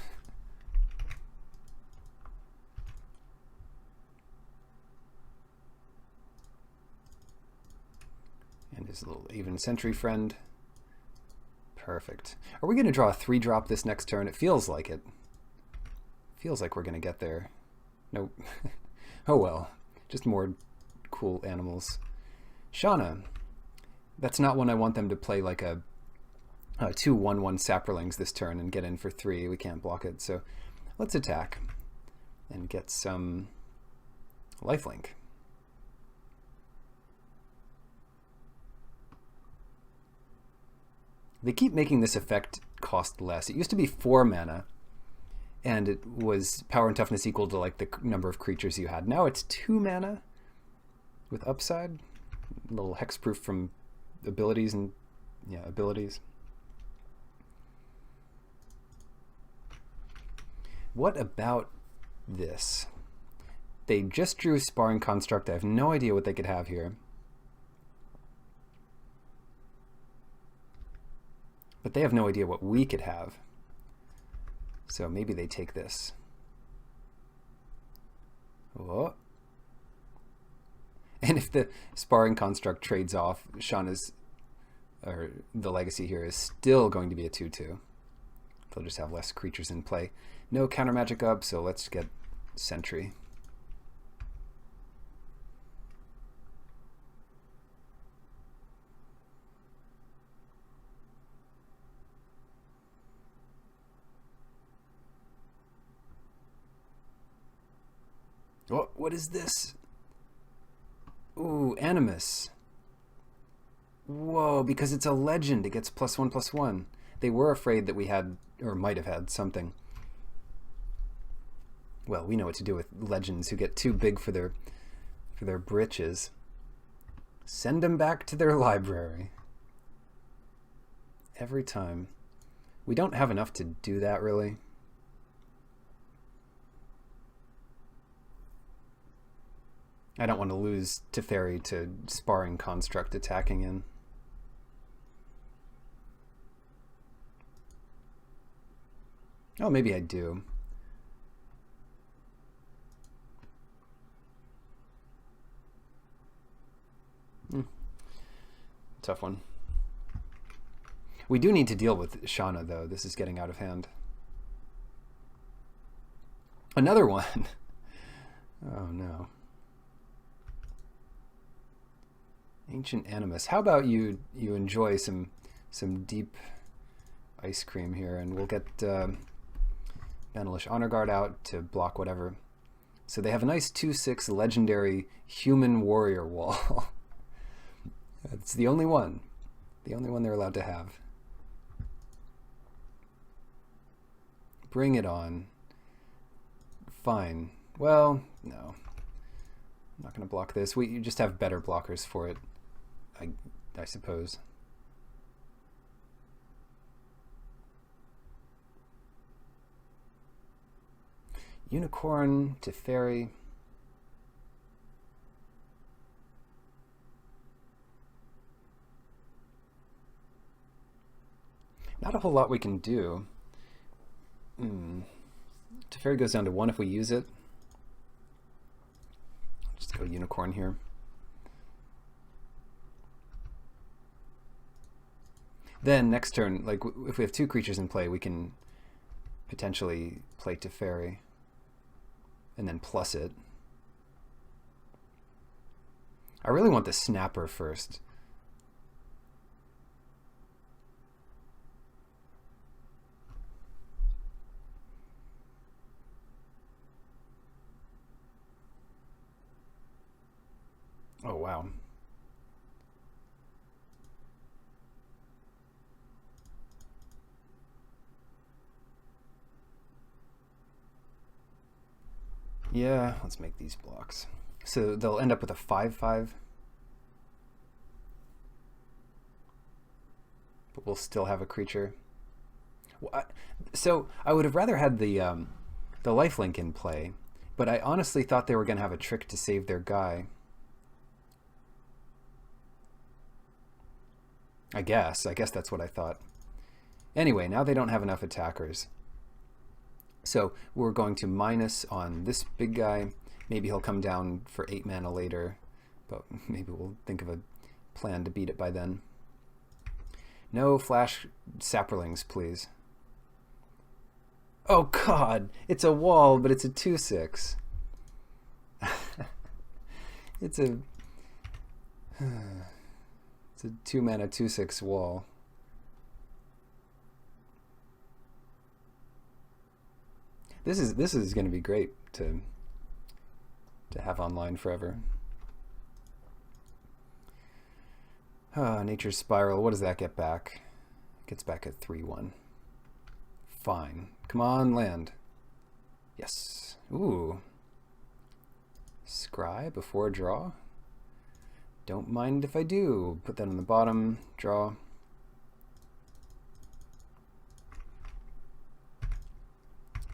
And his little even sentry friend. Perfect. Are we going to draw a 3-drop this next turn? It feels like it. Feels like we're going to get there. Nope. Oh well. Just more cool animals. Shauna. That's not one I want them to play like a 2/1/1 Saprolings this turn and get in for 3. We can't block it. So let's attack and get some lifelink. They keep making this effect cost less. It used to be 4 mana, and it was power and toughness equal to like the number of creatures you had. Now it's 2 mana with upside. A little hexproof from abilities and abilities. What about this? They just drew Sparring Construct. I have no idea what they could have here. But they have no idea what we could have. So maybe they take this. Oh. And if the Sparring Construct trades off, Shauna's, or the legacy here is still going to be a 2/2. They'll just have less creatures in play. No counter magic up, so let's get Sentry. What is this? Ooh, Animus. Whoa, because it's a legend, it gets +1/+1. They were afraid that we had, or might have had, something. Well, we know what to do with legends who get too big for their britches. Send them back to their library. Every time. We don't have enough to do that, really. I don't want to lose Teferi to Sparring Construct attacking in. Oh, maybe I do. Tough one. We do need to deal with Shauna, though. This is getting out of hand. Another one. Oh, no. Ancient Animus. How about you enjoy some deep ice cream here, and we'll get Benelish Honor Guard out to block whatever. So they have a nice 2/6 legendary human warrior wall. It's the only one. The only one they're allowed to have. Bring it on. Fine. Well, no. I'm not going to block this. You just have better blockers for it, I suppose. Unicorn to Fairy. Not a whole lot we can do. Teferi goes down to 1 if we use it. Just go Unicorn here. Then next turn, like if we have 2 creatures in play, we can potentially play Teferi and then plus it. I really want the Snapper first. Oh, wow. Yeah, let's make these blocks. So they'll end up with a 5/5. But we'll still have a creature. So I would have rather had the lifelink in play, but I honestly thought they were going to have a trick to save their guy. I guess that's what I thought. Anyway, now they don't have enough attackers. So we're going to minus on this big guy. Maybe he'll come down for 8 mana later, but maybe we'll think of a plan to beat it by then. No flash sapperlings, please. Oh god, it's a wall, but it's a 2/6. It's a 2 mana 2/6 wall. This is going to be great to have online forever. Nature's Spiral. What does that get back? It gets back at 3/1. Fine. Come on, land. Yes. Ooh. Scry before draw. Don't mind if I do. Put that on the bottom. Draw.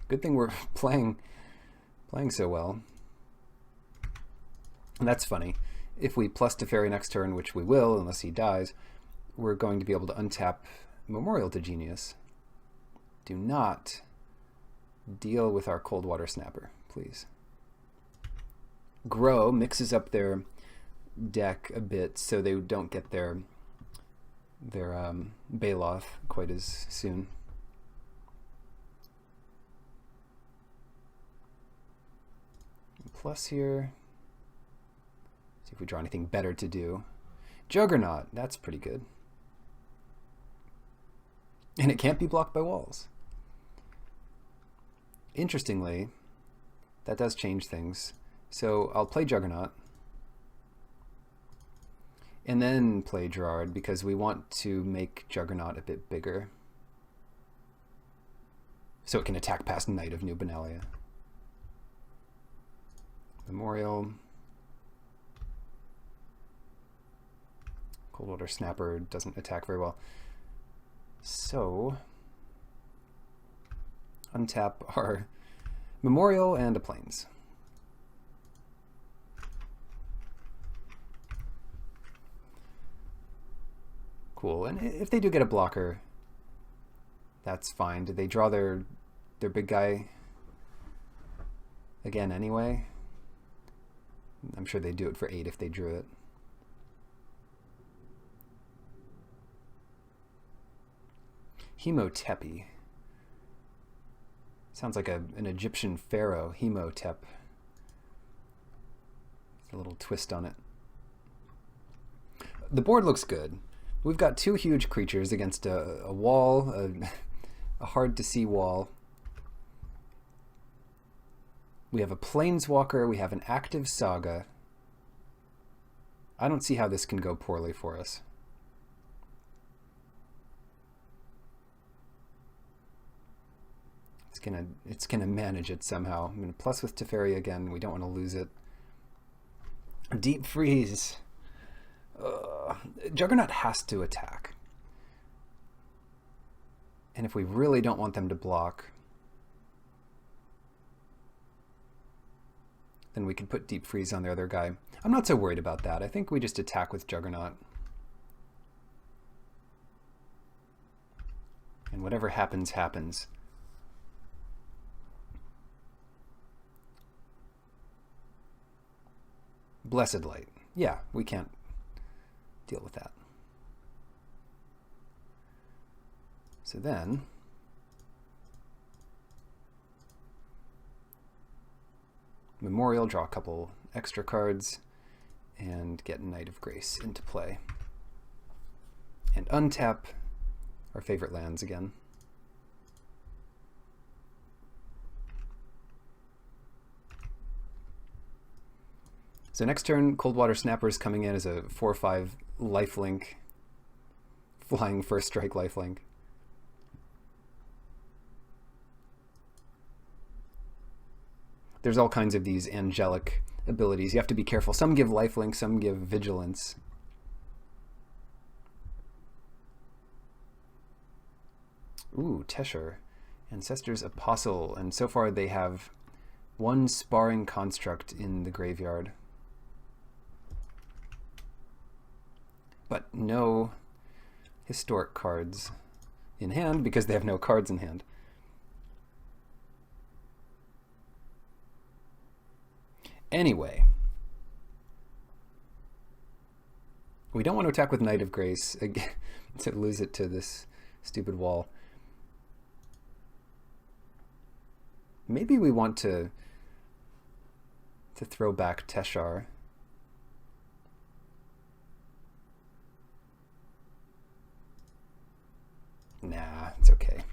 Good thing we're playing so well. And that's funny. If we plus Teferi next turn, which we will, unless he dies, we're going to be able to untap Memorial to Genius. Do not deal with our Coldwater Snapper, please. Grow mixes up their deck a bit so they don't get their Baloth quite as soon. Plus here. See if we draw anything better to do. Juggernaut, that's pretty good. And it can't be blocked by walls. Interestingly, that does change things. So I'll play Juggernaut. And then play Gerard because we want to make Juggernaut a bit bigger. So it can attack past Knight of New Benalia. Memorial. Coldwater Snapper doesn't attack very well. So untap our Memorial and a Plains. Cool. And if they do get a blocker, that's fine. Did they draw their big guy again anyway? I'm sure they'd do it for 8 if they drew it. Hemotepi. Sounds like an Egyptian pharaoh, Hemotep. A little twist on it. The board looks good. We've got 2 huge creatures against a wall, a hard-to-see wall. We have a Planeswalker, we have an active Saga. I don't see how this can go poorly for us. It's gonna manage it somehow. I'm gonna plus with Teferi again. We don't want to lose it. Deep Freeze. Juggernaut has to attack. And if we really don't want them to block, then we could put Deep Freeze on the other guy. I'm not so worried about that. I think we just attack with Juggernaut. And whatever happens, happens. Blessed Light. Yeah, we can't deal with that. So then Memorial, draw a couple extra cards, and get Knight of Grace into play. And untap our favorite lands again. So next turn, Coldwater Snapper is coming in as a 4/5 lifelink, flying first strike lifelink. there's all kinds of these angelic abilities. You have to be careful. Some give lifelink, some give vigilance. Ooh, Tesher, Ancestor's Apostle, and so far they have one sparring construct in the graveyard. But no historic cards in hand because they have no cards in hand. Anyway, we don't want to attack with Knight of Grace again to lose it to this stupid wall. Maybe we want to throw back Teshar. Nah, it's okay.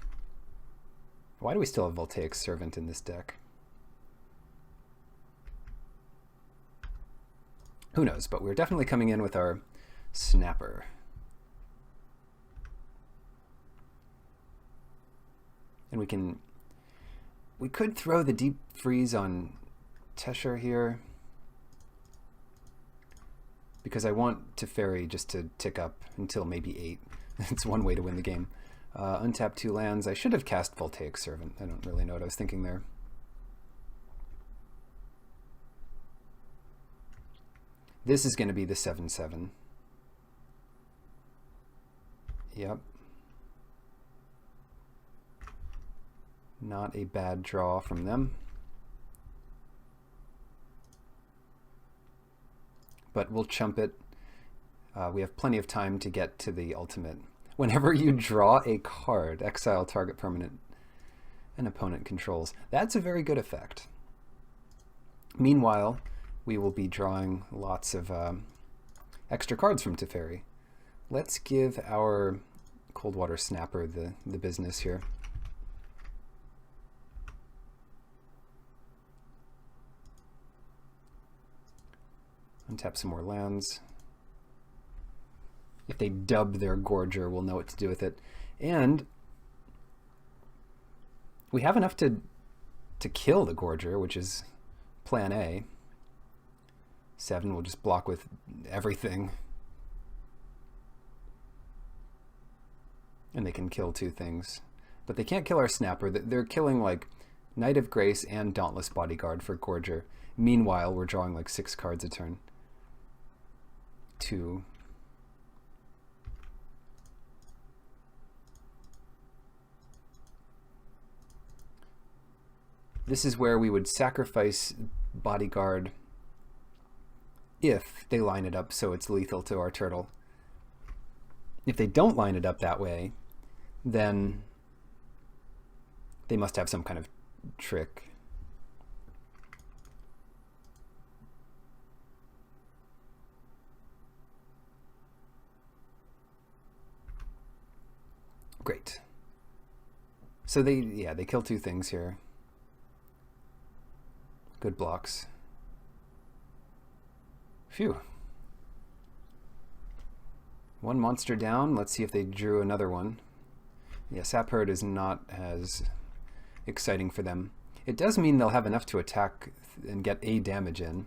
Why do we still have Voltaic Servant in this deck? Who knows, but we're definitely coming in with our Snapper. And we could throw the Deep Freeze on Tesher here, because I want Teferi just to tick up until maybe 8. It's one way to win the game. Untap 2 lands. I should have cast Voltaic Servant. I don't really know what I was thinking there. This is going to be the 7/7. Yep. Not a bad draw from them. But we'll chump it. We have plenty of time to get to the ultimate. Whenever you draw a card, exile target permanent an opponent controls. That's a very good effect. Meanwhile, we will be drawing lots of extra cards from Teferi. Let's give our Coldwater Snapper the business here. Untap some more lands. If they dub their Gorger, we'll know what to do with it. And we have enough to kill the Gorger, which is plan A. 7 will just block with everything. And they can kill 2 things. But they can't kill our Snapper. They're killing like Knight of Grace and Dauntless Bodyguard for Gorger. Meanwhile, we're drawing like 6 cards a turn. 2. This is where we would sacrifice Bodyguard if they line it up so it's lethal to our turtle. If they don't line it up that way, then they must have some kind of trick. Great. So they kill 2 things here. Good blocks. Phew. 1 monster down. Let's see if they drew another one. Yeah, Sap Herd is not as exciting for them. It does mean they'll have enough to attack and get a damage in,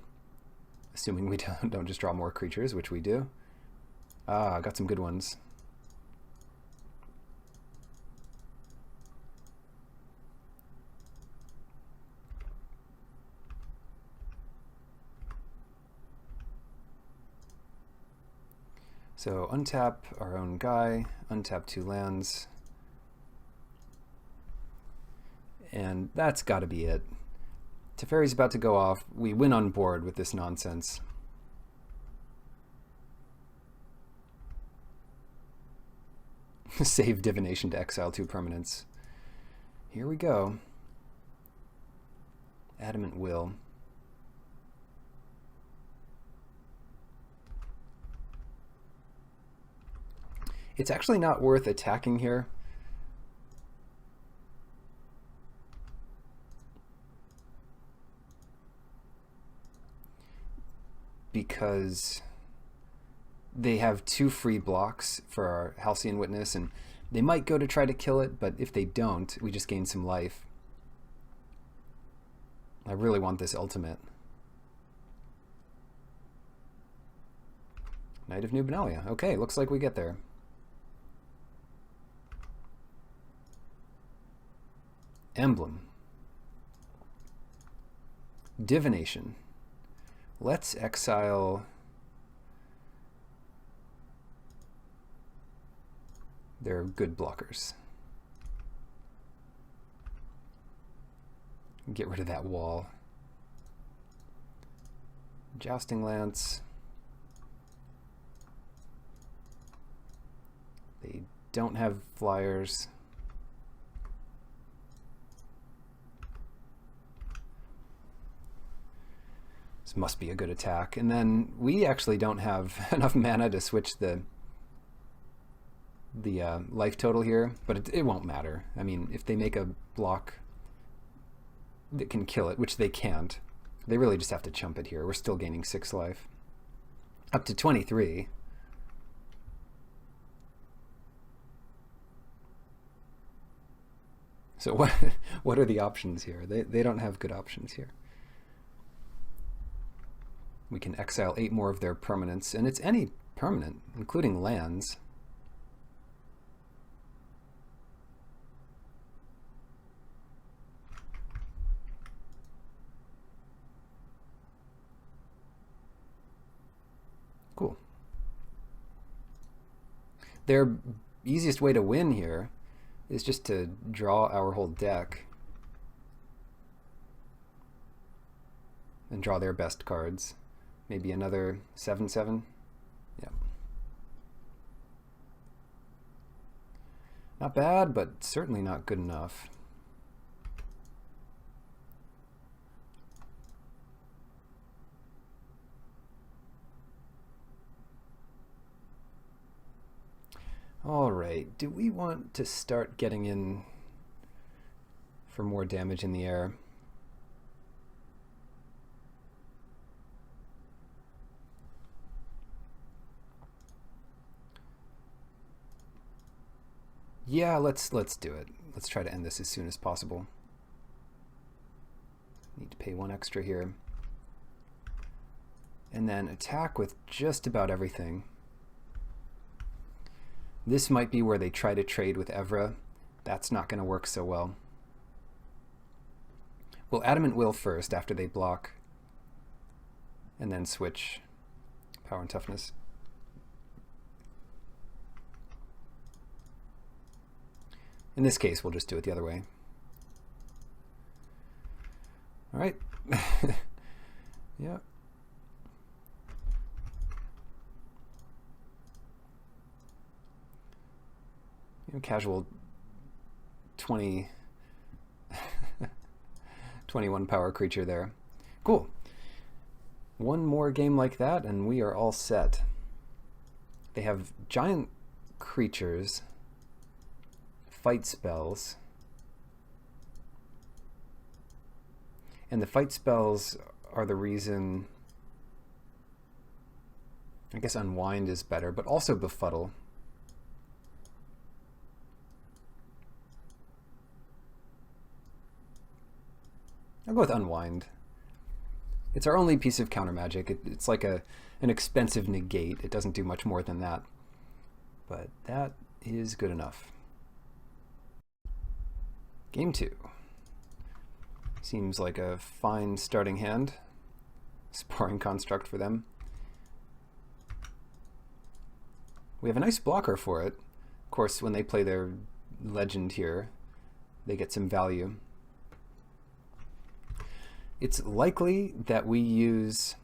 assuming we don't just draw more creatures, which we do. Ah, got some good ones. So untap our own guy, untap 2 lands, and that's got to be it. Teferi's about to go off. We win on board with this nonsense. Save Divination to exile 2 permanents. Here we go. Adamant Will. It's actually not worth attacking here. Because they have 2 free blocks for our Halcyon Witness, and they might go to try to kill it, but if they don't, we just gain some life. I really want this ultimate. Knight of New Benalia. Okay, looks like we get there. Emblem. Divination. Let's exile their good blockers. Get rid of that wall. Jousting Lance. They don't have flyers. This must be a good attack. And then we actually don't have enough mana to switch the life total here, but it won't matter. I mean, if they make a block that can kill it, which they can't, they really just have to chump it here. We're still gaining 6 life. Up to 23. So what are the options here? They don't have good options here. We can exile 8 more of their permanents, and it's any permanent, including lands. Cool. Their easiest way to win here is just to draw our whole deck and draw their best cards. Maybe another 7/7. Yeah. Not bad, but certainly not good enough. All right, do we want to start getting in for more damage in the air? Yeah, let's do it. Let's try to end this as soon as possible. Need to pay 1 extra here. And then attack with just about everything. This might be where they try to trade with Evra. That's not going to work so well. We'll Adamant Will first after they block, and then switch Power and Toughness. In this case, we'll just do it the other way. All right. Yeah. Casual 21 power creature there. Cool. One more game like that and we are all set. They have giant creatures, fight spells, and the fight spells are the reason, I guess Unwind is better, but also Befuddle. I'll go with Unwind. It's our only piece of counter magic. It's like an expensive negate. It doesn't do much more than that. But that is good enough. Game 2. Seems like a fine starting hand. Sparring Construct for them. We have a nice blocker for it. Of course, when they play their legend here, they get some value. It's likely that we use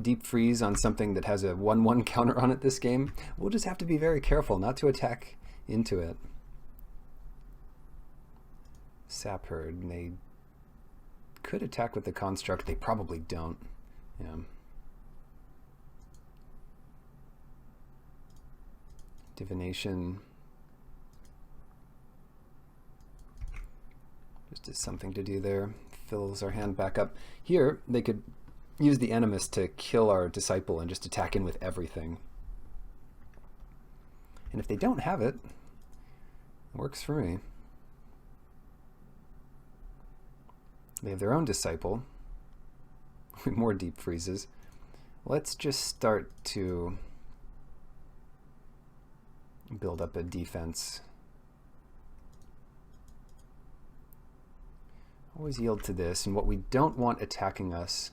Deep Freeze on something that has a 1/1 counter on it this game. We'll just have to be very careful not to attack into it. Sap Herd, and they could attack with the Construct. They probably don't. Yeah. Divination. Just as something to do there. Fills our hand back up. Here, they could use the Animus to kill our Disciple and just attack in with everything. And if they don't have it, it works for me. They have their own disciple. More deep freezes. Let's just start to build up a defense. Always yield to this, and what we don't want attacking us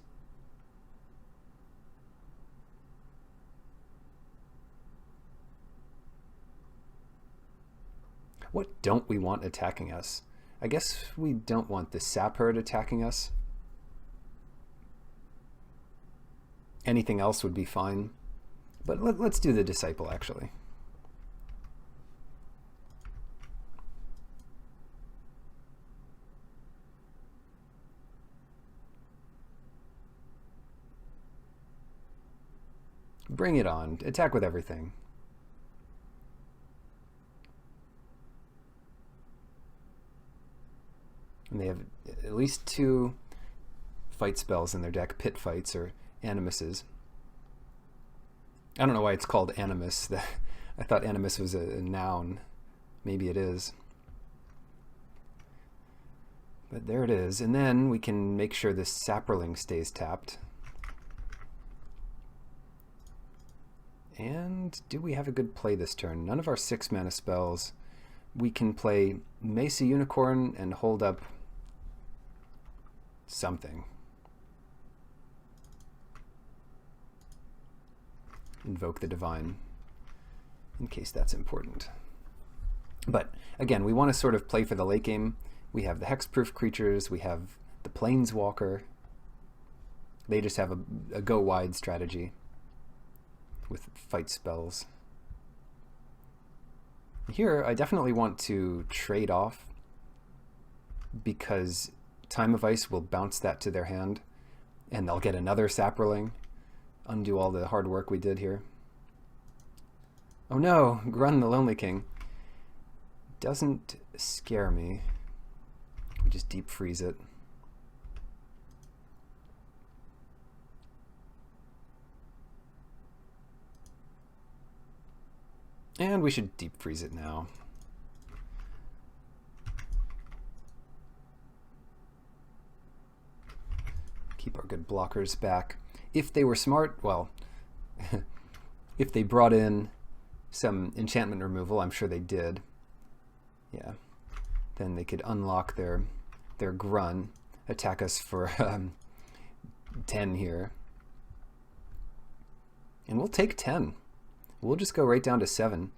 What don't we want attacking us? I guess we don't want the sap herd attacking us. Anything else would be fine. But let's do the disciple, actually. Bring it on. Attack with everything. And they have at least 2 fight spells in their deck, pit fights or animuses. I don't know why it's called animus. I thought animus was a noun. Maybe it is. But there it is. And then we can make sure this Saproling stays tapped. And do we have a good play this turn? None of our 6 mana spells. We can play Mesa Unicorn and hold up something. Invoke the Divine, in case that's important. But again, we want to sort of play for the late game. We have the hexproof creatures, we have the Planeswalker. They just have a go wide strategy with fight spells. Here, I definitely want to trade off, because Time of Ice will bounce that to their hand, and they'll get another Saproling. Undo all the hard work we did here. Oh no, Grun the Lonely King. Doesn't scare me. We just deep freeze it. And we should deep freeze it now. Keep our good blockers back. If they were smart, well, if they brought in some enchantment removal, I'm sure they did. Yeah. Then they could unlock their Grun, attack us for 10 here. And we'll take 10. We'll just go right down to 7.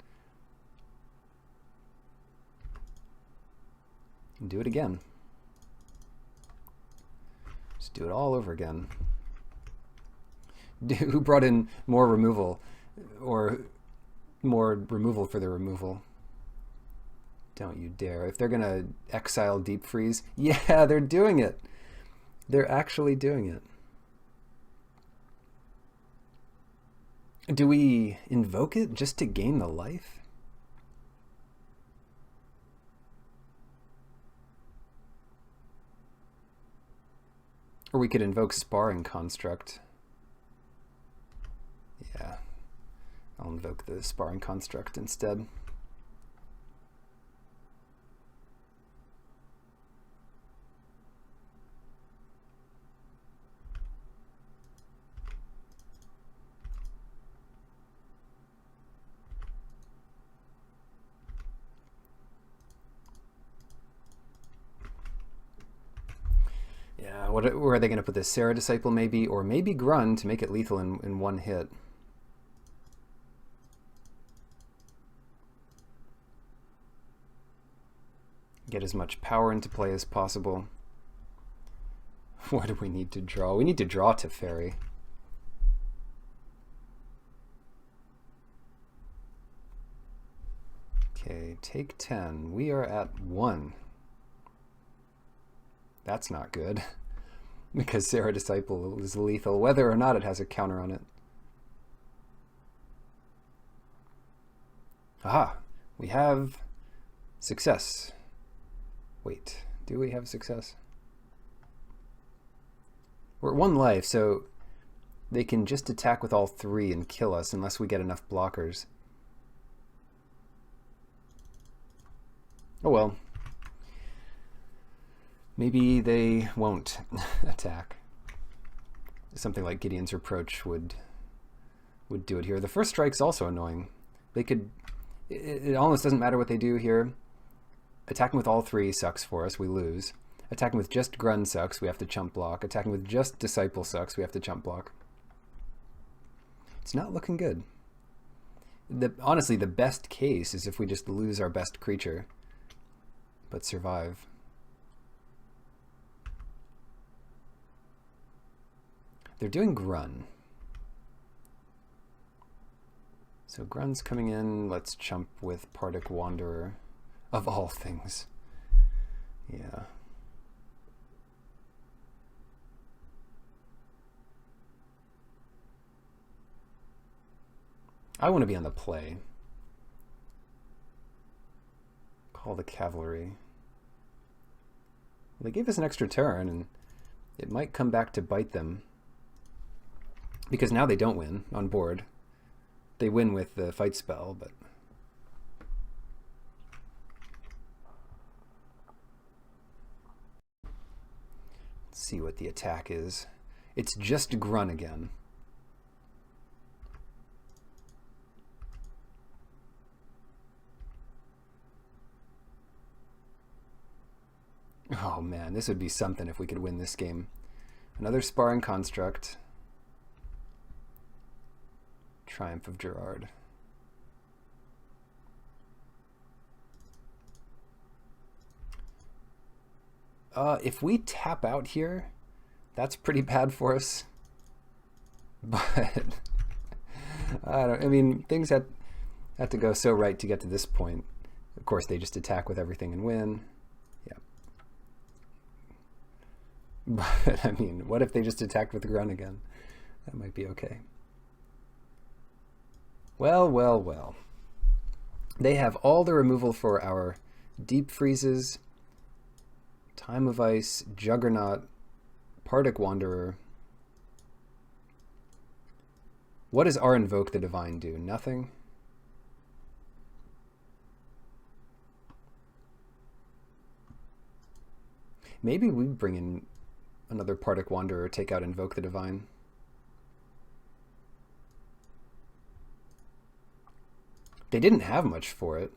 And do it again. Just do it all over again. Who brought in more removal, or more removal for the removal? Don't you dare. If they're going to exile Deep Freeze, yeah, they're doing it. They're actually doing it. Do we invoke it just to gain the life? Or we could invoke Sparring Construct. Yeah, I'll invoke the Sparring Construct instead. Yeah, where are they going to put this? Sarah Disciple maybe, or maybe Grun to make it lethal in one hit. Get as much power into play as possible. What do we need to draw? We need to draw to Fairy. Okay, take 10. We are at 1. That's not good, because Sarah Disciple is lethal, whether or not it has a counter on it. Aha! We have success. Wait, do we have success? We're at 1 life, so they can just attack with all 3 and kill us unless we get enough blockers. Oh well. Maybe they won't attack. Something like Gideon's Reproach would do it here. The first strike's also annoying. They could... It almost doesn't matter what they do here. Attacking with all three sucks for us. We lose. Attacking with just Grun sucks. We have to chump block. Attacking with just Disciple sucks. We have to chump block. It's not looking good. Honestly, the best case is if we just lose our best creature, but survive. They're doing Grun. So Grun's coming in. Let's chump with Pardic Wanderer. Of all things. Yeah. I want to be on the play. Call the cavalry. They gave us an extra turn, and it might come back to bite them. Because now they don't win on board. They win with the fight spell, but... Let's see what the attack is. It's just Grun again. Oh man, this would be something if we could win this game. Another Sparring Construct. Triumph of Gerard. If we tap out here, that's pretty bad for us. But I mean, things had to go so right to get to this point. Of course, they just attack with everything and win. Yeah. But I mean, what if they just attacked with the Grun again? That might be okay. Well, well, well. They have all the removal for our Deep Freezes, Time of Ice, Juggernaut, Pardic Wanderer. What does our Invoke the Divine do? Nothing? Maybe we bring in another Pardic Wanderer, take out Invoke the Divine. They didn't have much for it.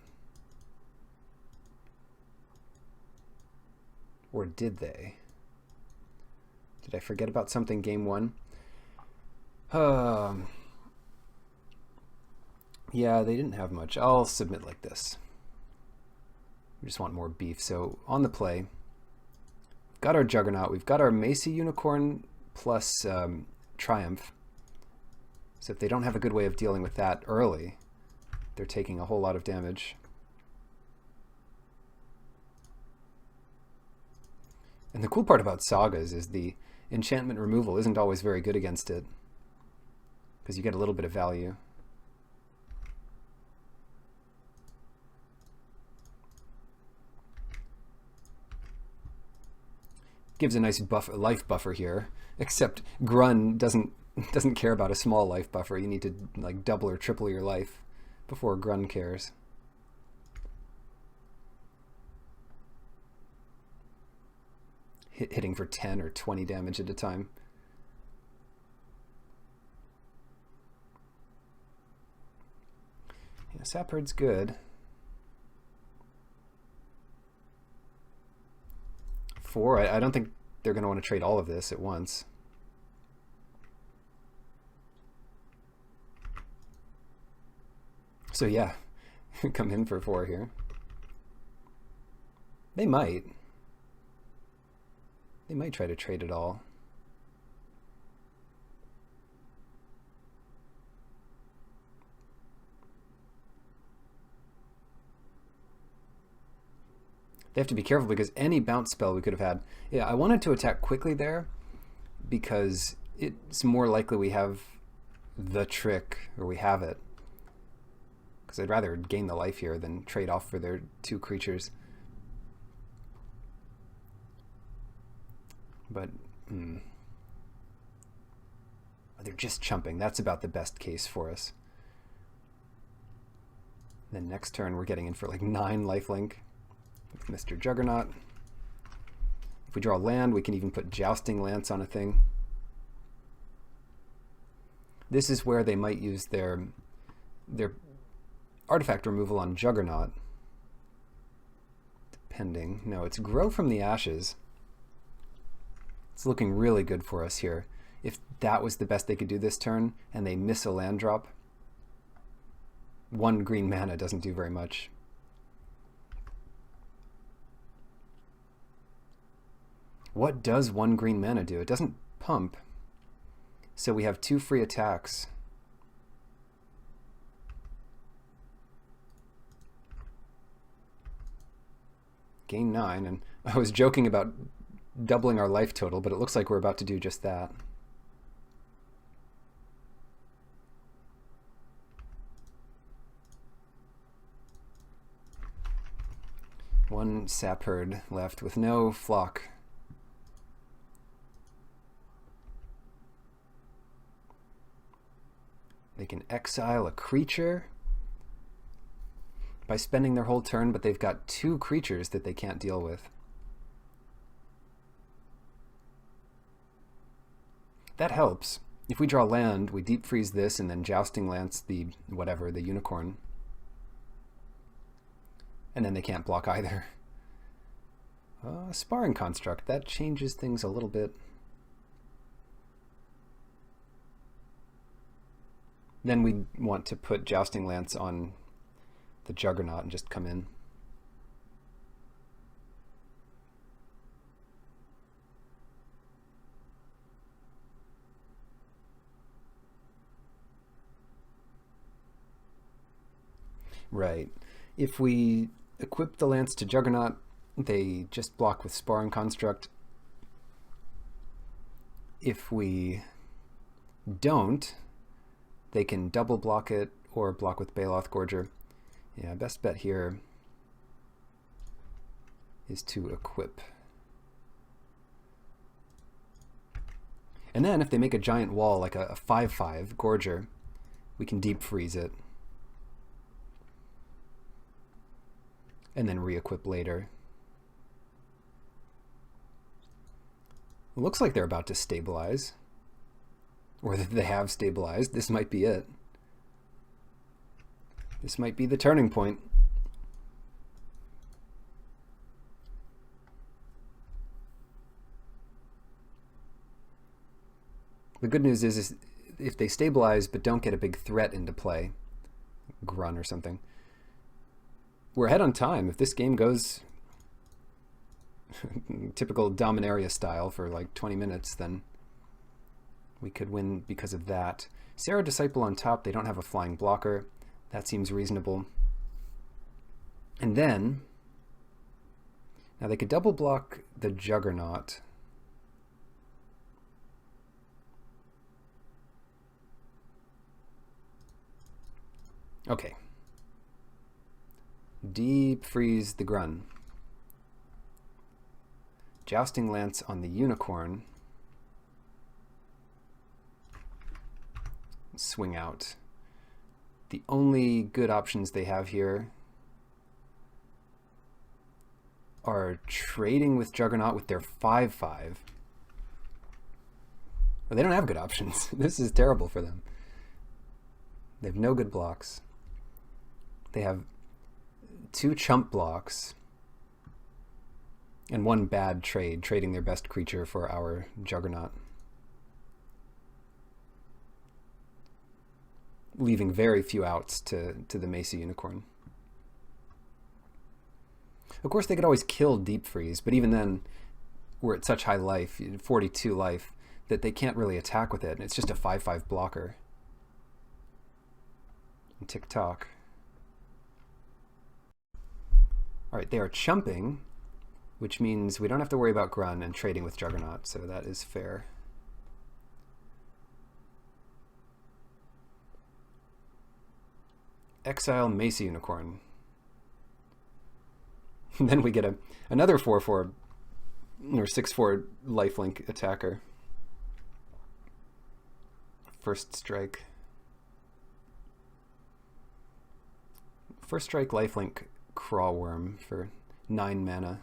Or did they? Did I forget about something game one? Yeah, they didn't have much. I'll submit like this. We just want more beef. So on the play, we've got our Juggernaut. We've got our Macy Unicorn plus Triumph. So if they don't have a good way of dealing with that early, they're taking a whole lot of damage. And the cool part about Sagas is the enchantment removal isn't always very good against it, because you get a little bit of value. Gives a nice life buffer here, except Grun doesn't care about a small life buffer. You need to like double or triple your life before Grun cares. Hitting for 10 or 20 damage at a time. Yeah, Sapherd's good. 4, I don't think they're going to want to trade all of this at once. So yeah, come in for 4 here. They might. They might try to trade it all. They have to be careful because any bounce spell we could have had. Yeah, I wanted to attack quickly there because it's more likely we have the trick, or we have it. Because I'd rather gain the life here than trade off for their 2 creatures. But they're just chumping. That's about the best case for us. Then next turn we're getting in for like 9 lifelink with Mr. Juggernaut. If we draw land, we can even put Jousting Lance on a thing. This is where they might use their artifact removal on Juggernaut. Depending. No, it's Grow from the Ashes. It's looking really good for us here. If that was the best they could do this turn, and they miss a land drop, 1 green mana doesn't do very much. What does 1 green mana do? It doesn't pump. So we have 2 free attacks. Gain 9, and I was joking about doubling our life total, but it looks like we're about to do just that. One sap herd left with no flock. They can exile a creature by spending their whole turn, but they've got 2 creatures that they can't deal with. That helps. If we draw land, we deep freeze this and then Jousting Lance the whatever, the unicorn. And then they can't block either. Sparring Construct, that changes things a little bit. Then we want to put Jousting Lance on the Juggernaut and just come in. Right. If we equip the Lance to Juggernaut, they just block with Sparring Construct. If we don't, they can double block it or block with Baloth Gorger. Yeah, best bet here is to equip. And then if they make a giant wall, like a 5/5 Gorger, we can deep freeze it. And then re-equip later. It looks like they're about to stabilize. Or that they have stabilized. This might be it. This might be the turning point. The good news is if they stabilize but don't get a big threat into play, Grun or something, we're ahead on time. If this game goes typical Dominaria style for like 20 minutes, then we could win because of that. Sarah Disciple on top, they don't have a flying blocker. That seems reasonable. And then, now they could double block the Juggernaut. Okay. Deep freeze the Grun. Jousting Lance on the Unicorn. Swing out. The only good options they have here are trading with Juggernaut with their 5/5. Well, they don't have good options. This is terrible for them. They have no good blocks. They have 2 chump blocks and 1 bad trade, trading their best creature for our Juggernaut, leaving very few outs to the Mesa Unicorn. Of course, they could always kill Deep Freeze, but even then, we're at such high life, 42 life, that they can't really attack with it, and it's just a 5/5 blocker. And tick-tock. Alright, they are chumping, which means we don't have to worry about Grun and trading with Juggernaut, so that is fair. Exile Mesa Unicorn. And then we get another 4/4 or 6/4 lifelink attacker. First strike. First strike lifelink Crawworm for 9 mana.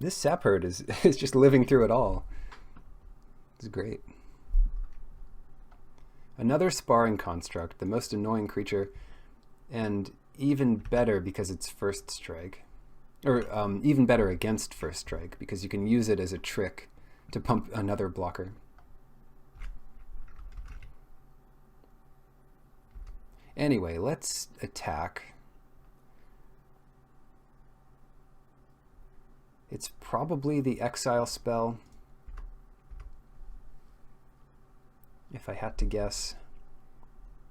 This sap herd is just living through it all. It's great. Another sparring construct, the most annoying creature, and even better because it's first strike. Or even better against first strike, because you can use it as a trick to pump another blocker. Anyway, let's attack. It's probably the exile spell, if I had to guess,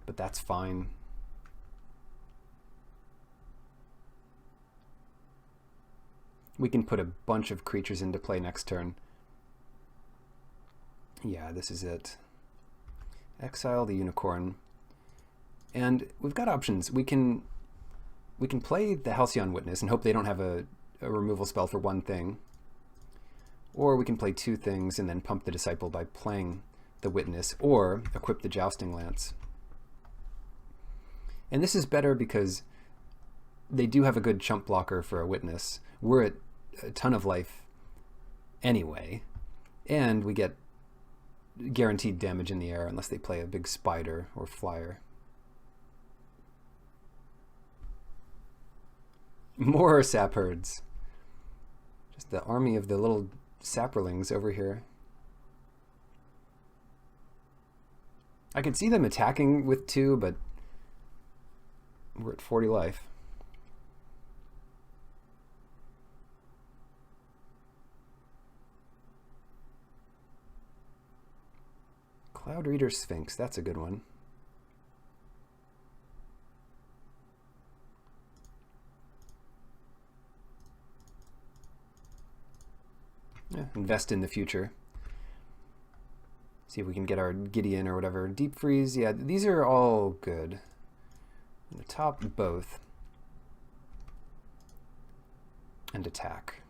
but that's fine. We can put a bunch of creatures into play next turn. Yeah, this is it. Exile the unicorn. And we've got options. We can play the Halcyon Witness and hope they don't have a removal spell for one thing. Or we can play two things and then pump the Disciple by playing the Witness, or equip the Jousting Lance. And this is better because they do have a good chump blocker for a Witness. We're at a ton of life anyway, and we get guaranteed damage in the air unless they play a big spider or flyer. More sap herds. Just the army of the little sapperlings over here. I could see them attacking with 2, but we're at 40 life. Cloud Reader Sphinx, that's a good one. Yeah, invest in the future. See if we can get our Gideon or whatever. Deep Freeze, yeah, these are all good. In the top, both. And attack.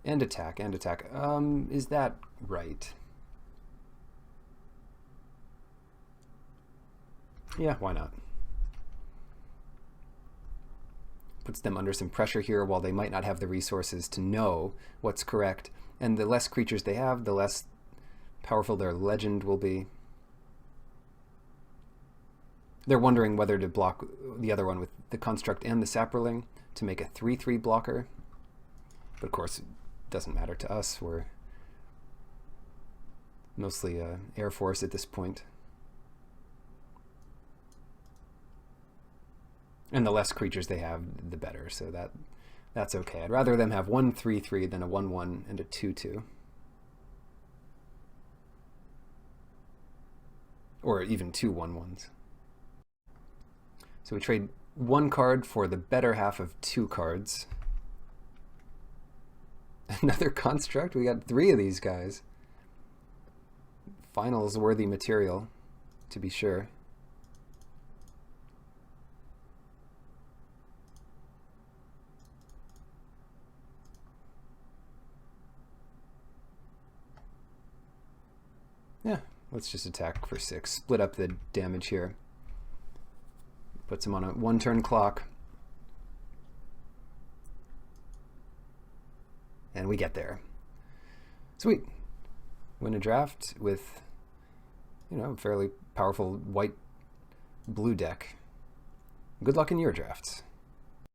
And attack, and attack. Is that right? Yeah, why not? Puts them under some pressure here while they might not have the resources to know what's correct. And the less creatures they have, the less powerful their legend will be. They're wondering whether to block the other one with the construct and the sapperling to make a 3/3 blocker. But of course, it doesn't matter to us. We're mostly Air Force at this point. And the less creatures they have, the better. So that's okay. I'd rather them have 1 3/3 than a 1/1 and a 2/2. Or even 2 1/1s. So we trade 1 card for the better half of 2 cards. Another construct? We got 3 of these guys. Finals worthy material, to be sure. Yeah, let's just attack for 6. Split up the damage here. Puts him on a 1-turn clock. And we get there. Sweet. Win a draft with, you know, a fairly powerful white-blue deck. Good luck in your drafts.